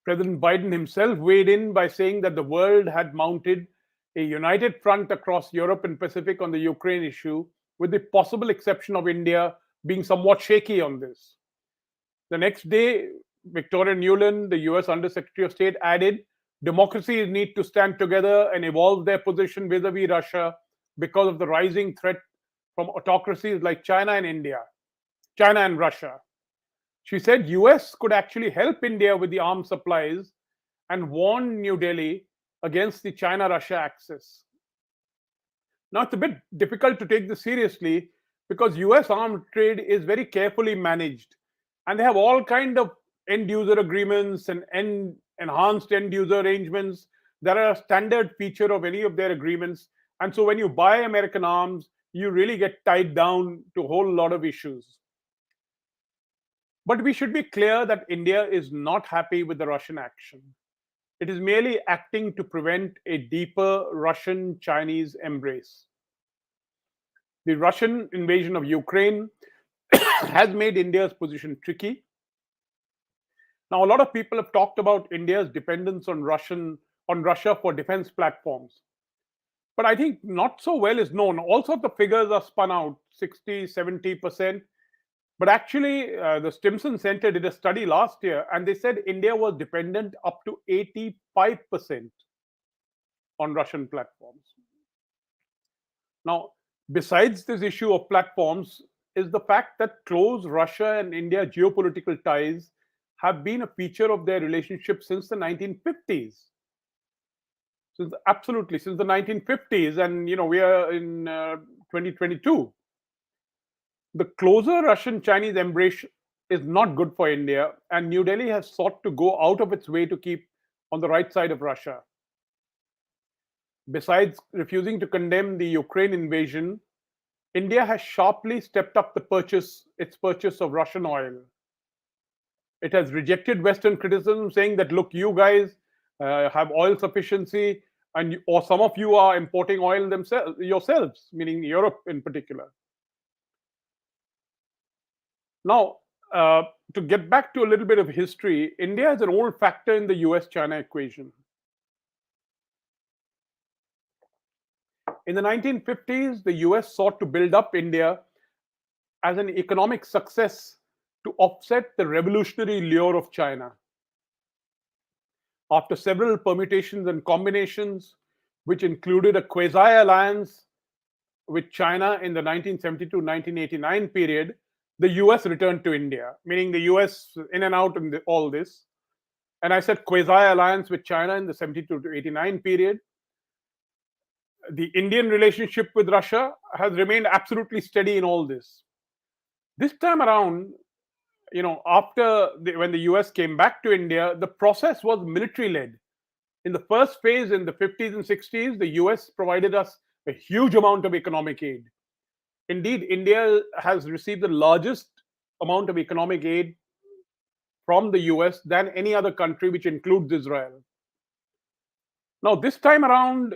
President Biden himself weighed in by saying that the world had mounted a united front across Europe and Pacific on the Ukraine issue, with the possible exception of India being somewhat shaky on this. The next day, Victoria Nuland, the US Under Secretary of State, added, democracies need to stand together and evolve their position vis-a-vis Russia because of the rising threat from autocracies like China and Russia. She said US could actually help India with the arms supplies and warned New Delhi against the China-Russia axis. Now, it's a bit difficult to take this seriously because US arms trade is very carefully managed, and they have all kinds of end-user agreements and enhanced end-user arrangements that are a standard feature of any of their agreements. And so when you buy American arms, you really get tied down to a whole lot of issues. But we should be clear that India is not happy with the Russian action. It is merely acting to prevent a deeper Russian-Chinese embrace. The Russian invasion of Ukraine has made India's position tricky. Now, a lot of people have talked about India's dependence on Russia for defense platforms. But I think not so well is known. All sorts of figures are spun out, 60, 70%. But actually, the Stimson Center did a study last year, and they said India was dependent up to 85% on Russian platforms. Now, besides this issue of platforms, is the fact that close Russia and India geopolitical ties have been a feature of their relationship since the 1950s. Since the 1950s, and we are in 2022. The closer Russian-Chinese embrace is not good for India, and New Delhi has sought to go out of its way to keep on the right side of Russia. Besides refusing to condemn the Ukraine invasion, India has sharply stepped up its purchase of Russian oil. It has rejected Western criticism, saying that, look, you guys have oil sufficiency, or some of you are importing oil yourselves, meaning Europe in particular. Now, to get back to a little bit of history, India is an old factor in the US-China equation. In the 1950s, the US sought to build up India as an economic success to offset the revolutionary lure of China. After several permutations and combinations, which included a quasi-alliance with China in the 1972-1989 period, the US returned to India, meaning the US in and out in all this. And I said quasi-alliance with China in the 72 to 89 period. The Indian relationship with Russia has remained absolutely steady in all this. This time around, when the US came back to India, the process was military-led. In the first phase, in the 50s and 60s, the US provided us a huge amount of economic aid. Indeed, India has received the largest amount of economic aid from the US than any other country, which includes Israel. Now, this time around,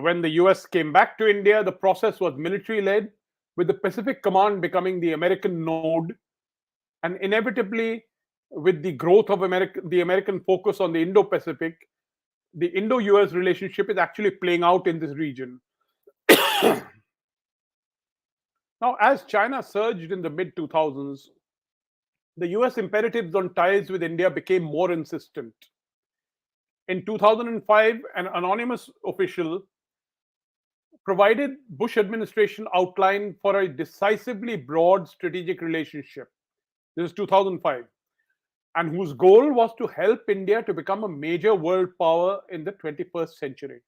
when the US came back to India, the process was military-led, with the Pacific Command becoming the American node, and inevitably, with the growth of the American focus on the Indo-Pacific, the Indo-US relationship is actually playing out in this region. Now, as China surged in the mid-2000s, the US imperatives on ties with India became more insistent. In 2005, an anonymous official provided Bush administration outline for a decisively broad strategic relationship. This is 2005. And whose goal was to help India to become a major world power in the 21st century.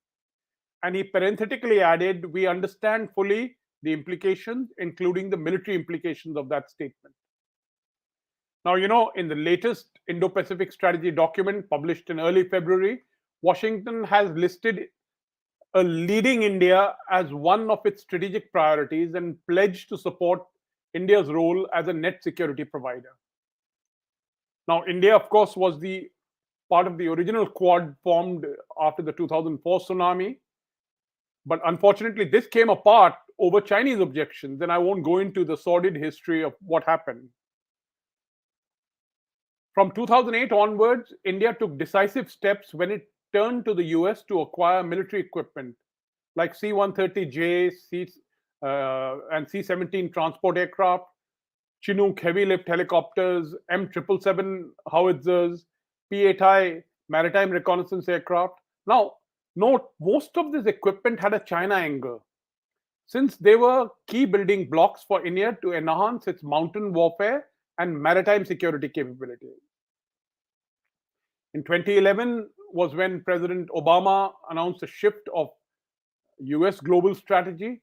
And he parenthetically added, we understand fully the implications, including the military implications of that statement. Now, in the latest Indo-Pacific strategy document published in early February, Washington has listed a leading India as one of its strategic priorities and pledged to support India's role as a net security provider. Now, India, of course, was the part of the original Quad formed after the 2004 tsunami. But unfortunately, this came apart over Chinese objections, and I won't go into the sordid history of what happened. From 2008 onwards, India took decisive steps when it turned to the US to acquire military equipment like C-130J and C-17 transport aircraft, Chinook heavy lift helicopters, M777 howitzers, P-8I maritime reconnaissance aircraft. Now, note, most of this equipment had a China angle, since they were key building blocks for India to enhance its mountain warfare and maritime security capability. In 2011 was when President Obama announced a shift of US global strategy,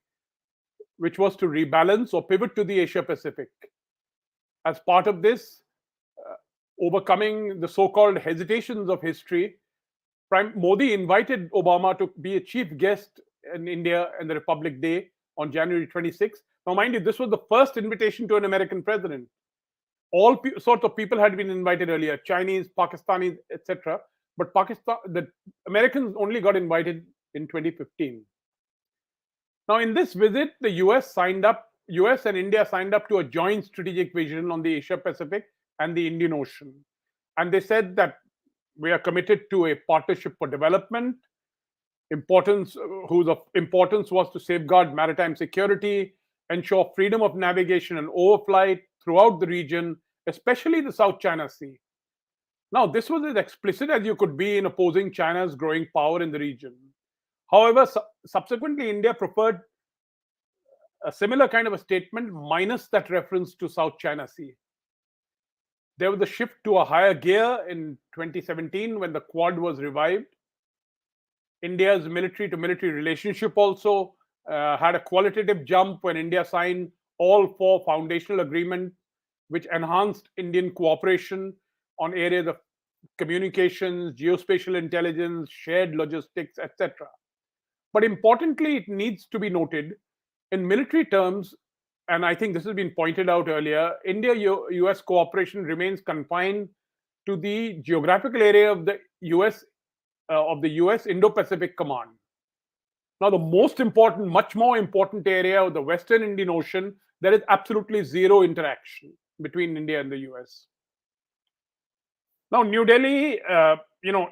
which was to rebalance or pivot to the Asia Pacific. As part of this, overcoming the so-called hesitations of history, Modi invited Obama to be a chief guest in India and the Republic Day on January 26th. Now, mind you, this was the first invitation to an American president. All sorts of people had been invited earlier, Chinese, Pakistanis, etc. But the Americans only got invited in 2015. Now, in this visit, the US and India signed up to a joint strategic vision on the Asia Pacific and the Indian Ocean. And they said that we are committed to a partnership for development, whose importance was to safeguard maritime security, ensure freedom of navigation and overflight throughout the region, especially the South China Sea. Now, this was as explicit as you could be in opposing China's growing power in the region. However, subsequently, India preferred a similar kind of a statement, minus that reference to South China Sea. There was a shift to a higher gear in 2017 when the Quad was revived. India's military-to-military relationship also had a qualitative jump when India signed all 4 foundational agreements, which enhanced Indian cooperation on areas of communications, geospatial intelligence, shared logistics, etc. But importantly, it needs to be noted, in military terms, and I think this has been pointed out earlier, India-US cooperation remains confined to the geographical area of the US Indo-Pacific Command. Now, the most important, much more important area of the Western Indian Ocean, there is absolutely zero interaction between India and the US. Now, New Delhi,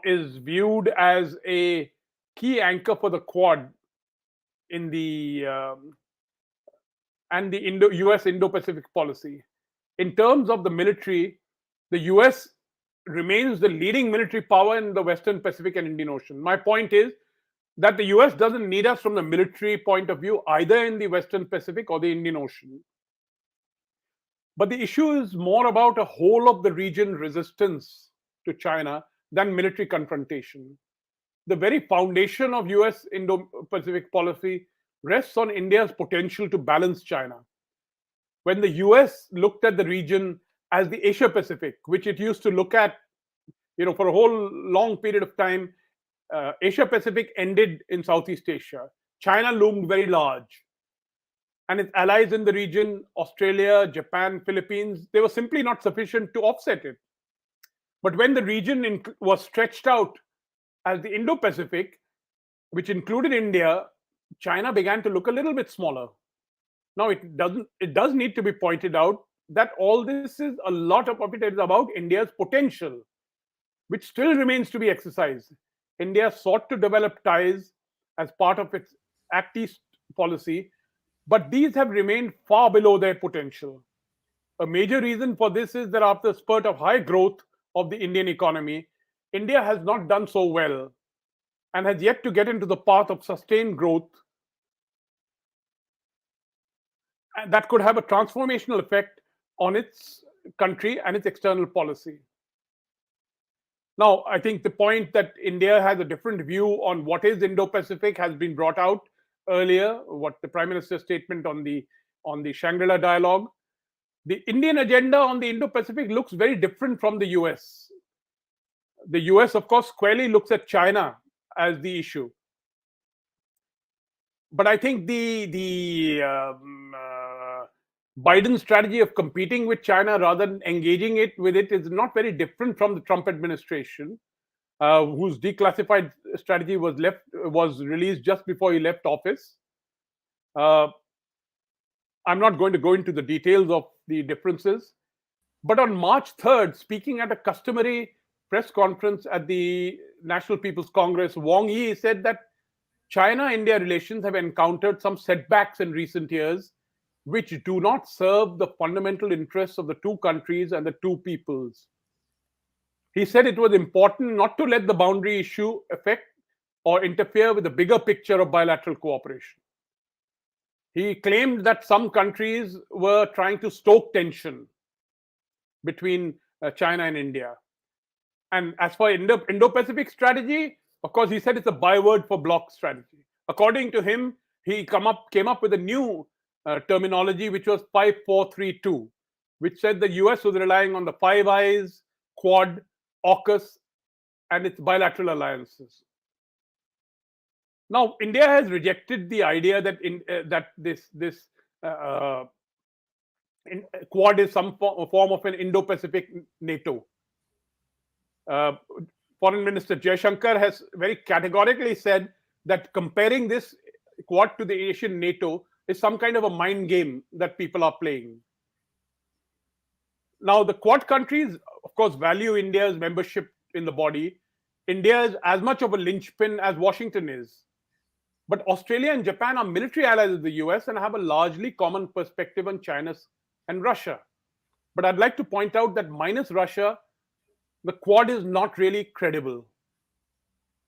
is viewed as a key anchor for the Quad in the and the US Indo-Pacific policy. In terms of the military, the US remains the leading military power in the Western Pacific and Indian Ocean. My point is that the US doesn't need us from the military point of view, either in the Western Pacific or the Indian Ocean. But the issue is more about a whole of the region resistance to China than military confrontation. The very foundation of US Indo-Pacific policy rests on India's potential to balance China. When the US looked at the region as the Asia Pacific, which it used to look at, for a whole long period of time, Asia Pacific ended in Southeast Asia. China loomed very large. And its allies in the region, Australia, Japan, Philippines, they were simply not sufficient to offset it. But when the region was stretched out as the Indo-Pacific, which included India, China began to look a little bit smaller. Now, it does need to be pointed out that all this is, a lot of it is about India's potential, which still remains to be exercised. India sought to develop ties as part of its Act East policy, but these have remained far below their potential. A major reason for this is that after a spurt of high growth of the Indian economy, India has not done so well and has yet to get into the path of sustained growth that could have a transformational effect on its country and its external policy. Now, I think the point that India has a different view on what is Indo-Pacific has been brought out earlier, what the Prime Minister's statement on the Shangri-La dialogue. The Indian agenda on the Indo-Pacific looks very different from the US. The US, of course, squarely looks at China as the issue. But I think the Biden strategy of competing with China rather than engaging with it is not very different from the Trump administration, whose declassified strategy was released just before he left office. I'm not going to go into the details of the differences, but on March 3rd, speaking at a customary press conference at the National People's Congress, Wang Yi said that China-India relations have encountered some setbacks in recent years, which do not serve the fundamental interests of the two countries and the two peoples. He said it was important not to let the boundary issue affect or interfere with the bigger picture of bilateral cooperation. He claimed that some countries were trying to stoke tension between China and India. And as for Indo-Pacific strategy, of course, he said it's a byword for bloc strategy. According to him, he came up with a new terminology, which was 5432, which said the US was relying on the Five Eyes, Quad, AUKUS, and its bilateral alliances. Now, India has rejected the idea that this Quad is some form of an Indo-Pacific NATO. Foreign Minister Jaishankar has very categorically said that comparing this Quad to the Asian NATO is some kind of a mind game that people are playing. Now, the Quad countries, of course, value India's membership in the body. India is as much of a linchpin as Washington is. But Australia and Japan are military allies of the US and have a largely common perspective on China and Russia. But I'd like to point out that minus Russia, the Quad is not really credible.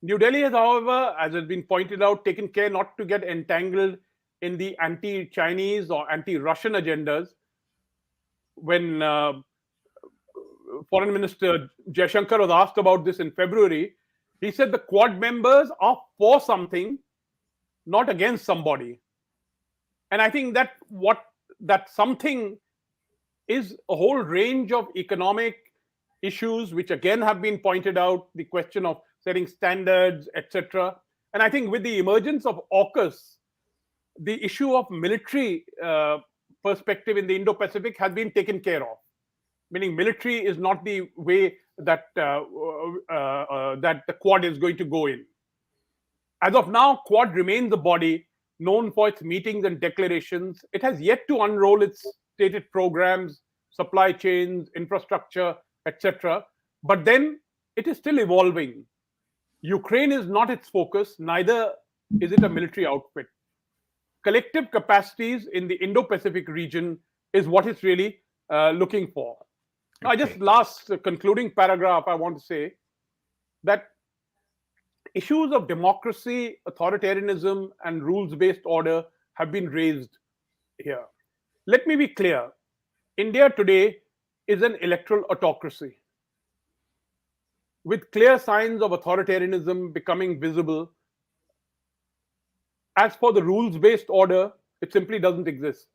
New Delhi has, however, as has been pointed out, taken care not to get entangled in the anti-Chinese or anti-Russian agendas. When Foreign Minister Jaishankar was asked about this in February, he said the Quad members are for something, not against somebody. And I think that that something is a whole range of economic issues, which again have been pointed out, the question of setting standards, etc. And I think with the emergence of AUKUS, the issue of military perspective in the Indo-Pacific has been taken care of. Meaning military is not the way that that the Quad is going to go in. As of now, Quad remains a body known for its meetings and declarations. It has yet to unroll its stated programs, supply chains, infrastructure, etc. But then it is still evolving. Ukraine is not its focus, neither is it a military outfit. collective capacities in the Indo-Pacific region is what it's really looking for. Now, just last concluding paragraph, I want to say that issues of democracy, authoritarianism, and rules-based order have been raised here. Let me be clear. India today is an electoral autocracy with clear signs of authoritarianism becoming visible. As for the rules-based order, it simply doesn't exist.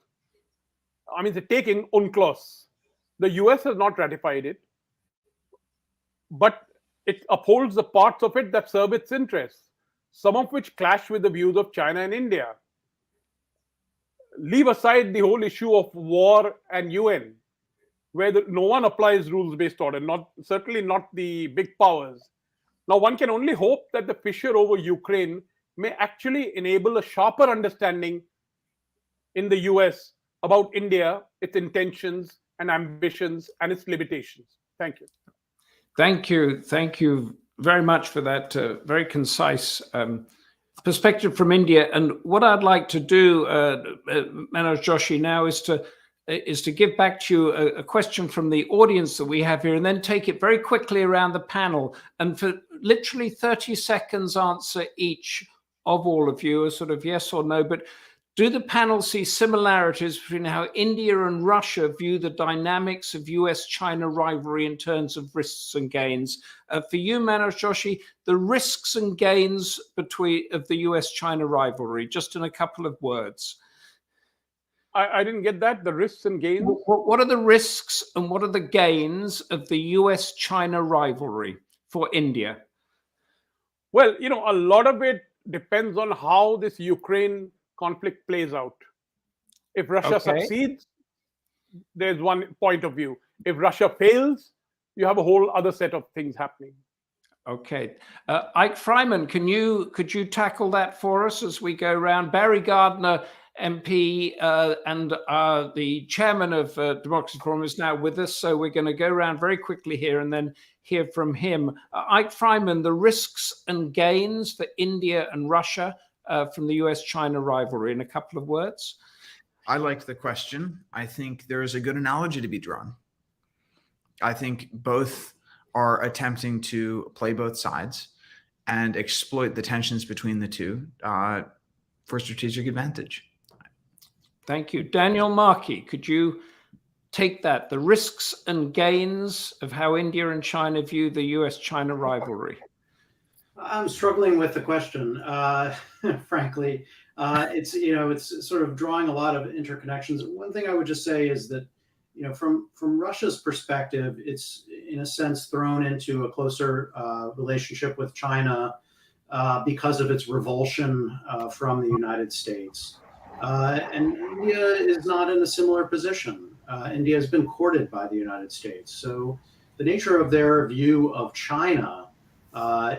I mean, take in UNCLOS. The US has not ratified it, but it upholds the parts of it that serve its interests, some of which clash with the views of China and India. Leave aside the whole issue of war and UN, where no one applies rules-based order, certainly not the big powers. Now, one can only hope that the fissure over Ukraine may actually enable a sharper understanding in the US about India, its intentions and ambitions and its limitations. Thank you. Thank you. Thank you very much for that very concise perspective from India. And what I'd like to do, Manoj, Joshi, now is to give back to you a question from the audience that we have here, and then take it very quickly around the panel. And for literally 30 seconds, answer each of all of you, a sort of yes or no. But do the panel see similarities between how India and Russia view the dynamics of US-China rivalry in terms of risks and gains? For you, Manoj, Joshi, the risks and gains of the US-China rivalry, just in a couple of words. I didn't get that. The risks and gains? What are the risks and what are the gains of the US-China rivalry for India? Well, a lot of it depends on how this Ukraine conflict plays out. If Russia succeeds, there's one point of view. If Russia fails, you have a whole other set of things happening. Okay. Eyck, Freymann, could you tackle that for us as we go around? Barry Gardiner, MP, and the chairman of Democracy Forum is now with us, so we're going to go around very quickly here and then hear from him. Eyck, Freymann, the risks and gains for India and Russia from the US-China rivalry in a couple of words. I liked the question. I think there is a good analogy to be drawn. I think both are attempting to play both sides and exploit the tensions between the two for strategic advantage. Thank you. Daniel Markey, could you take that, the risks and gains of how India and China view the US-China rivalry? I'm struggling with the question, frankly. It's sort of drawing a lot of interconnections. One thing I would just say is that, from Russia's perspective, it's in a sense thrown into a closer relationship with China because of its revulsion from the United States. And India is not in a similar position. India has been courted by the United States. So the nature of their view of China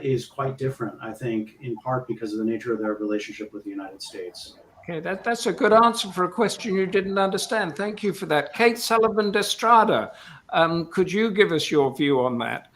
is quite different, I think, in part because of the nature of their relationship with the United States. Okay, that's a good answer for a question you didn't understand. Thank you for that. Kate Sullivan, Estrada, could you give us your view on that?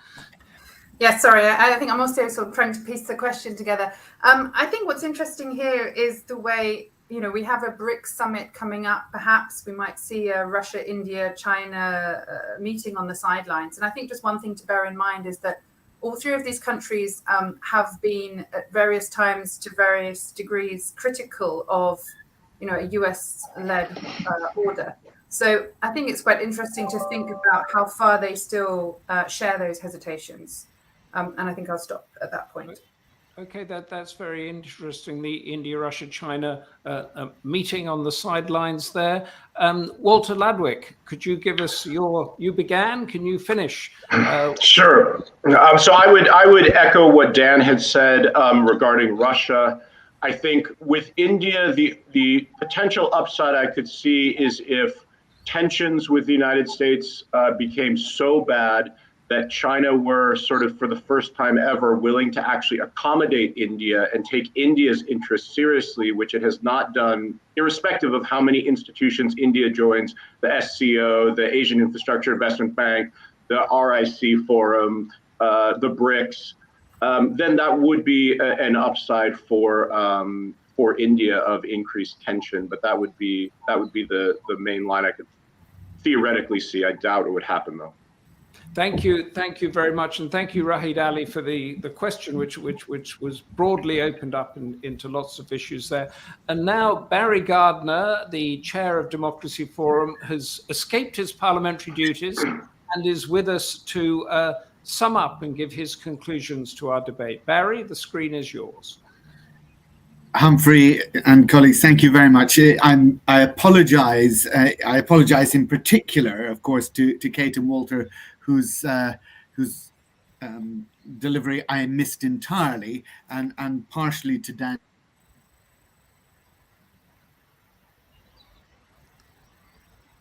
Yeah, sorry, I think I'm also sort of trying to piece the question together. I think what's interesting here is the way, we have a BRICS summit coming up. Perhaps we might see a Russia, India, China meeting on the sidelines. And I think just one thing to bear in mind is that all three of these countries have been at various times to various degrees critical of, a US-led order. So I think it's quite interesting to think about how far they still share those hesitations. And I think I'll stop at that point. Okay, that's very interesting. The India-Russia-China meeting on the sidelines there. Walter Ladwig, could you give us you began, can you finish? Sure. So I would echo what Dan had said regarding Russia. I think with India, the potential upside I could see is if tensions with the United States became so bad that China were sort of for the first time ever willing to actually accommodate India and take India's interests seriously, which it has not done, irrespective of how many institutions India joins, the SCO, the Asian Infrastructure Investment Bank, the RIC Forum, the BRICS, then that would be an upside for for India of increased tension. But that would be the main line I could theoretically see. I doubt it would happen, though. Thank you very much, and thank you, Rahid Ali, for the question, which was broadly opened up into lots of issues there. And now Barry Gardiner, the chair of Democracy Forum, has escaped his parliamentary duties and is with us to sum up and give his conclusions to our debate. Barry, the screen is yours. Humphrey and colleagues, thank you very much. I apologize. I apologize in particular, of course, to Kate and Walter, whose delivery I missed entirely, and partially to Dan.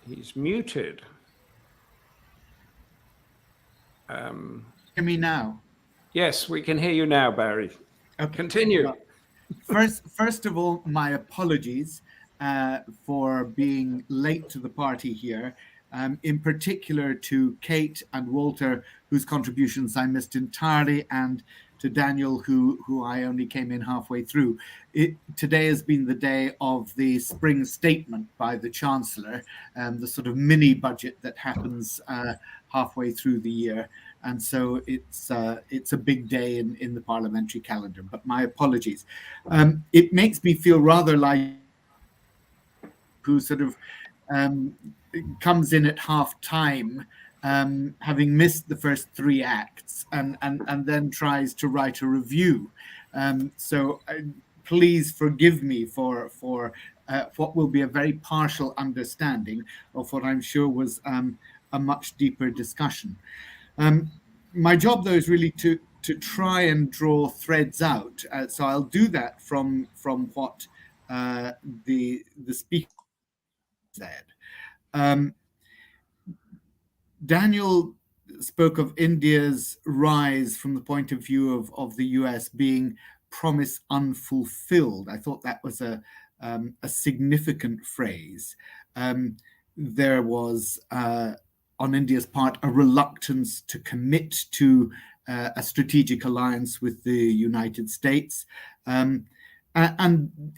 He's muted. Hear me now? Yes, we can hear you now, Barry. Okay. Continue. First of all, my apologies for being late to the party here, in particular to Kate and Walter, whose contributions I missed entirely, and to Daniel, who I only came in halfway through. Today has been the day of the spring statement by the Chancellor, the sort of mini budget that happens halfway through the year. And so it's a big day in the parliamentary calendar, but my apologies. It makes me feel rather like who sort of comes in at half time, having missed the first three acts, and then tries to write a review. So please forgive me for what will be a very partial understanding of what I'm sure was a much deeper discussion. My job, though, is really to try and draw threads out. So I'll do that from what the speaker said. Daniel spoke of India's rise from the point of view of the US being promise unfulfilled. I thought that was a significant phrase. There was on India's part a reluctance to commit to a strategic alliance with the United States, and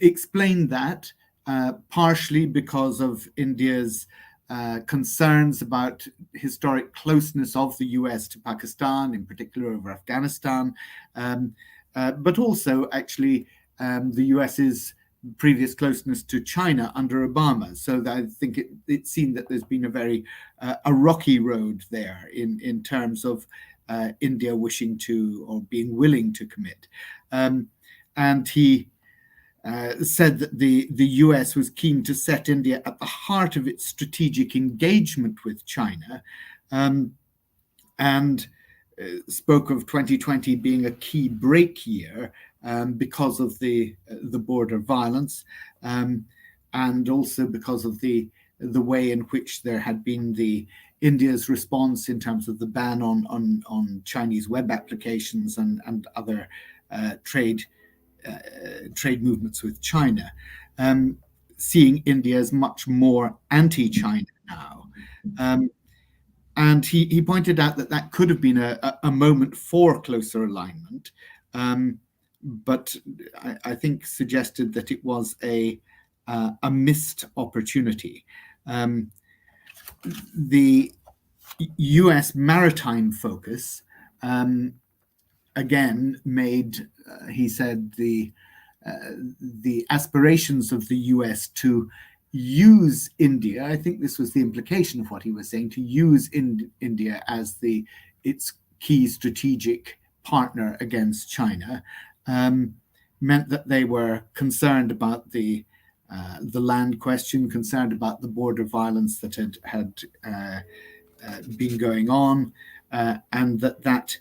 explained that partially because of India's concerns about historic closeness of the US to Pakistan, in particular over Afghanistan, but also actually the US's previous closeness to China under Obama. So that I think it seemed that there's been a very a rocky road there in terms of India wishing to or being willing to commit. And he said that the US was keen to set India at the heart of its strategic engagement with China, and spoke of 2020 being a key break year because of the border violence, and also because of the way in which there had been India's response in terms of the ban on Chinese web applications and other trade movements with China, seeing India as much more anti-China now. And he pointed out that could have been a moment for closer alignment, but I think suggested that it was a missed opportunity. The US maritime focus again made, he said, the aspirations of the US to use India, I think this was the implication of what he was saying, to use India as its key strategic partner against China, meant that they were concerned about the land question, concerned about the border violence that had been going on, and that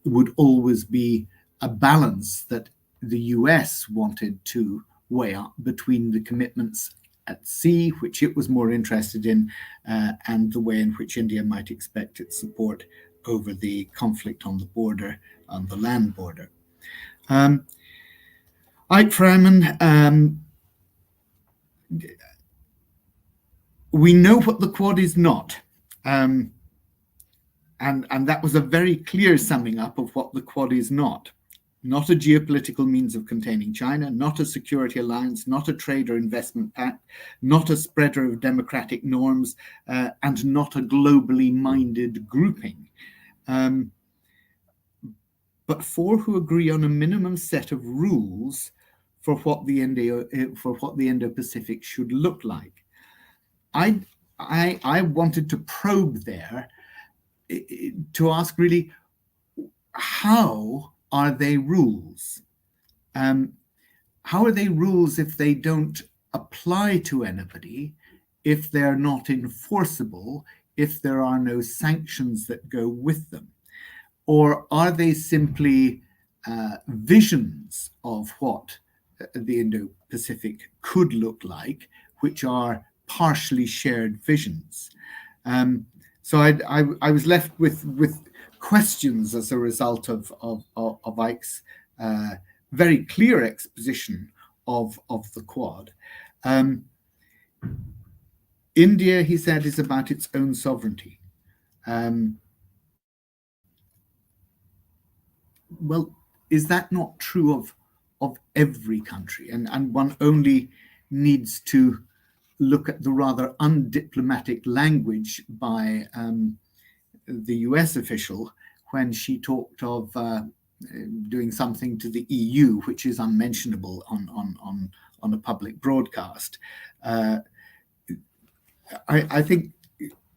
would always be a balance that the US wanted to weigh up between the commitments at sea, which it was more interested in, and the way in which India might expect its support over the conflict on the border, on the land border. Eyck, Freymann, we know what the Quad is not. And that was a very clear summing up of what the Quad is not. not a geopolitical means of containing China, not a security alliance, not a trade or investment pact, not a spreader of democratic norms, and not a globally minded grouping. But four who agree on a minimum set of rules for what the Indo-Pacific should look like. I wanted to probe there to ask really, how are they rules? How are they rules if they don't apply to anybody, if they're not enforceable, if there are no sanctions that go with them? Or are they simply visions of what the Indo-Pacific could look like, which are partially shared visions? So I was left with questions as a result of Eyck's very clear exposition of the Quad. India, he said, is about its own sovereignty. Well, is that not true of every country? And one only needs to look at the rather undiplomatic language by the US official when she talked of doing something to the EU, which is unmentionable on a public broadcast. I think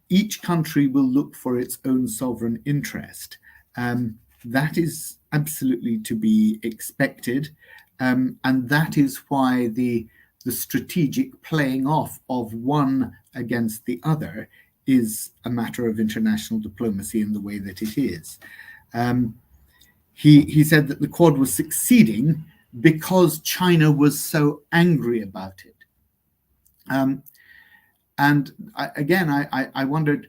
each country will look for its own sovereign interest. That is absolutely to be expected. And that is why the strategic playing off of one against the other is a matter of international diplomacy in the way that it is. He said that the Quad was succeeding because China was so angry about it. And I wondered,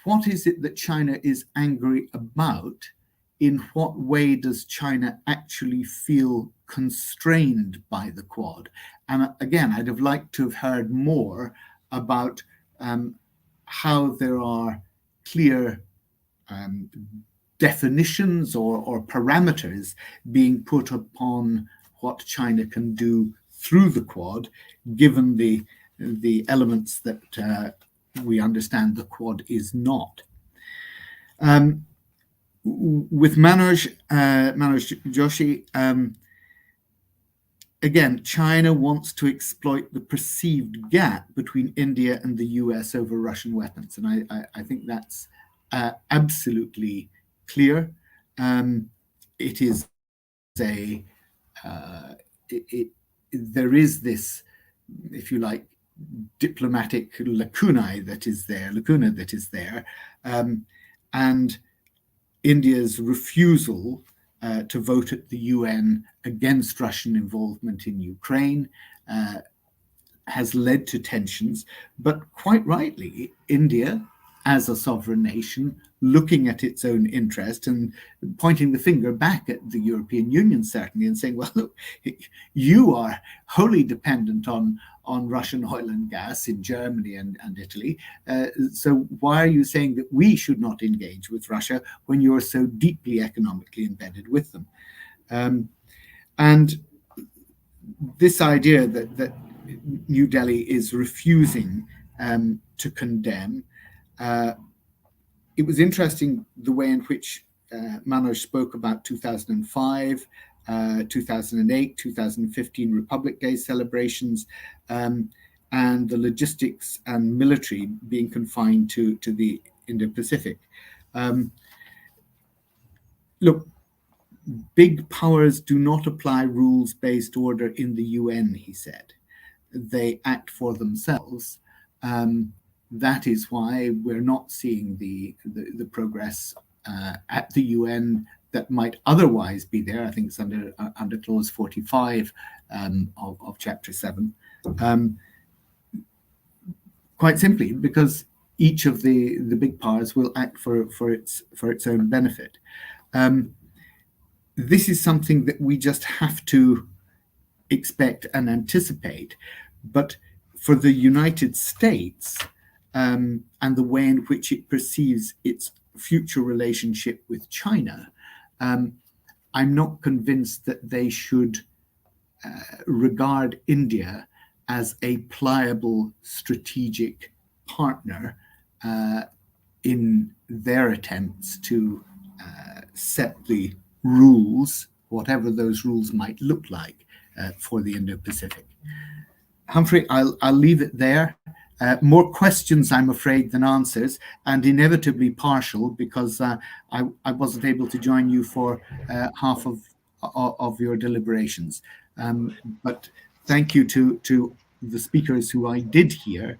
what is it that China is angry about? In what way does China actually feel constrained by the Quad? And again, I'd have liked to have heard more about how there are clear definitions or parameters being put upon what China can do through the Quad, given the elements that we understand the Quad is not. With Manoj Joshi, again, China wants to exploit the perceived gap between India and the US over Russian weapons. And I think that's absolutely clear. It is there is this, if you like, diplomatic lacuna that is there. And India's refusal to vote at the UN against Russian involvement in Ukraine has led to tensions. But quite rightly, India, as a sovereign nation, looking at its own interest and pointing the finger back at the European Union, certainly, and saying, well, look, you are wholly dependent on Russian oil and gas in Germany and Italy. So why are you saying that we should not engage with Russia when you're so deeply economically embedded with them? And this idea that New Delhi is refusing to condemn, it was interesting the way in which Manoj spoke about 2005, 2008, 2015 Republic Day celebrations, and the logistics and military being confined to the Indo-Pacific. Look, big powers do not apply rules-based order in the UN, he said. They act for themselves. That is why we're not seeing the progress at the UN that might otherwise be there. I think it's under clause 45 of Chapter 7. Quite simply because each of the big powers will act for its own benefit. This is something that we just have to expect and anticipate. But for the United States, and the way in which it perceives its future relationship with China, I'm not convinced that they should regard India as a pliable strategic partner in their attempts to set the rules, whatever those rules might look like, for the Indo-Pacific. Humphrey, I'll leave it there. More questions, I'm afraid, than answers, and inevitably partial, because I wasn't able to join you for half of your deliberations. But thank you to the speakers who I did hear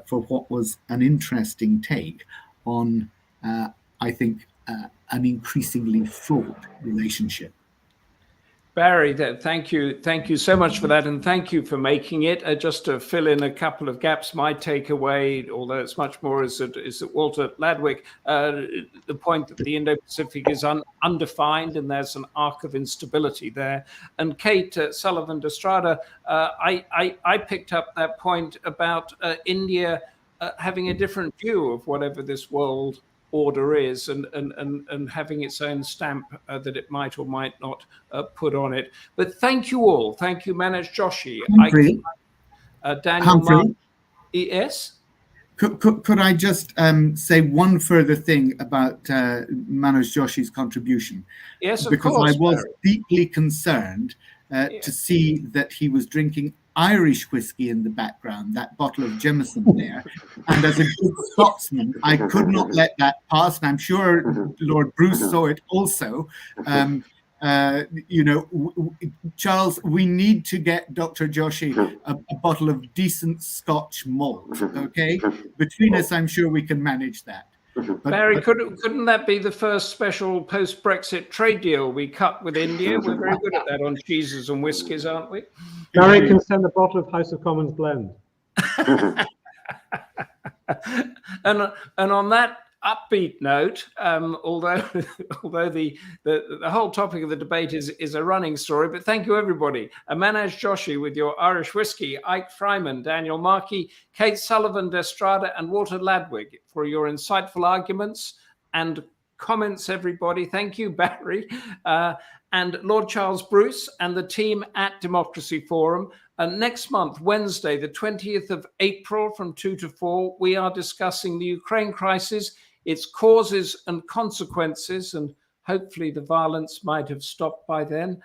for what was an interesting take on, I think, an increasingly fraught relationship. Barry, thank you so much for that, and thank you for making it. Just to fill in a couple of gaps, my takeaway, although it's much more, is that Walter Ladwig, the point that the Indo-Pacific is undefined and there's an arc of instability there. And Kate Sullivan Estrada, I picked up that point about India having a different view of whatever this world order is, and having its own stamp that it might or might not put on it. But thank you all. Thank you, Manoj, Joshi, Eyck, Daniel, Markey. Yes? Could I just say one further thing about Manoj Joshi's contribution? Yes, of because course. I was Barry. deeply concerned to see that he was drinking Irish whiskey in the background, that bottle of Jameson there. And as a good Scotsman, I could not let that pass. And I'm sure Lord Bruce saw it also. Charles, we need to get Dr. Joshi a bottle of decent Scotch malt, okay? Between us, I'm sure we can manage that. Barry, couldn't that be the first special post-Brexit trade deal we cut with India? We're very good at that on cheeses and whiskies, aren't we? Barry can send a bottle of House of Commons blend. And on that upbeat note, although the whole topic of the debate is a running story, but thank you everybody. Manoj Joshi with your Irish whiskey, Eyck, Freymann, Daniel, Markey, Kate Sullivan Estrada, and Walter Ladwig for your insightful arguments and comments, everybody. Thank you, Barry. And Lord Charles Bruce and the team at Democracy Forum. And next month, Wednesday, the 20th of April from 2 to 4, we are discussing the Ukraine crisis, its causes and consequences, and hopefully the violence might have stopped by then.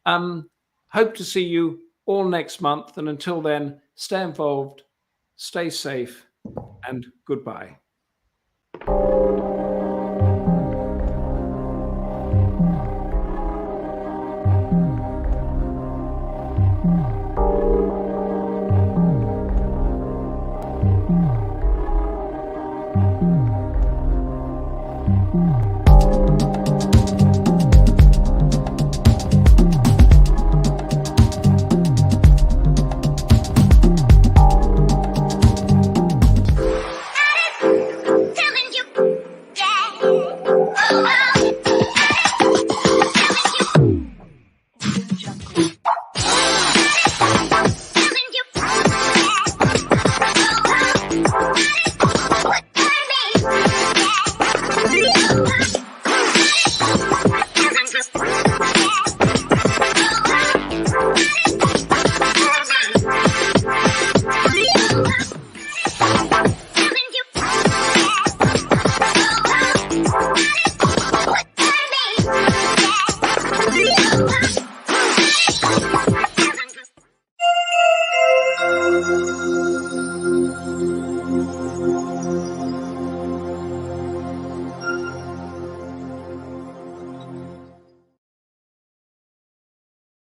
Hope to see you all next month. And until then, stay involved, stay safe, and goodbye.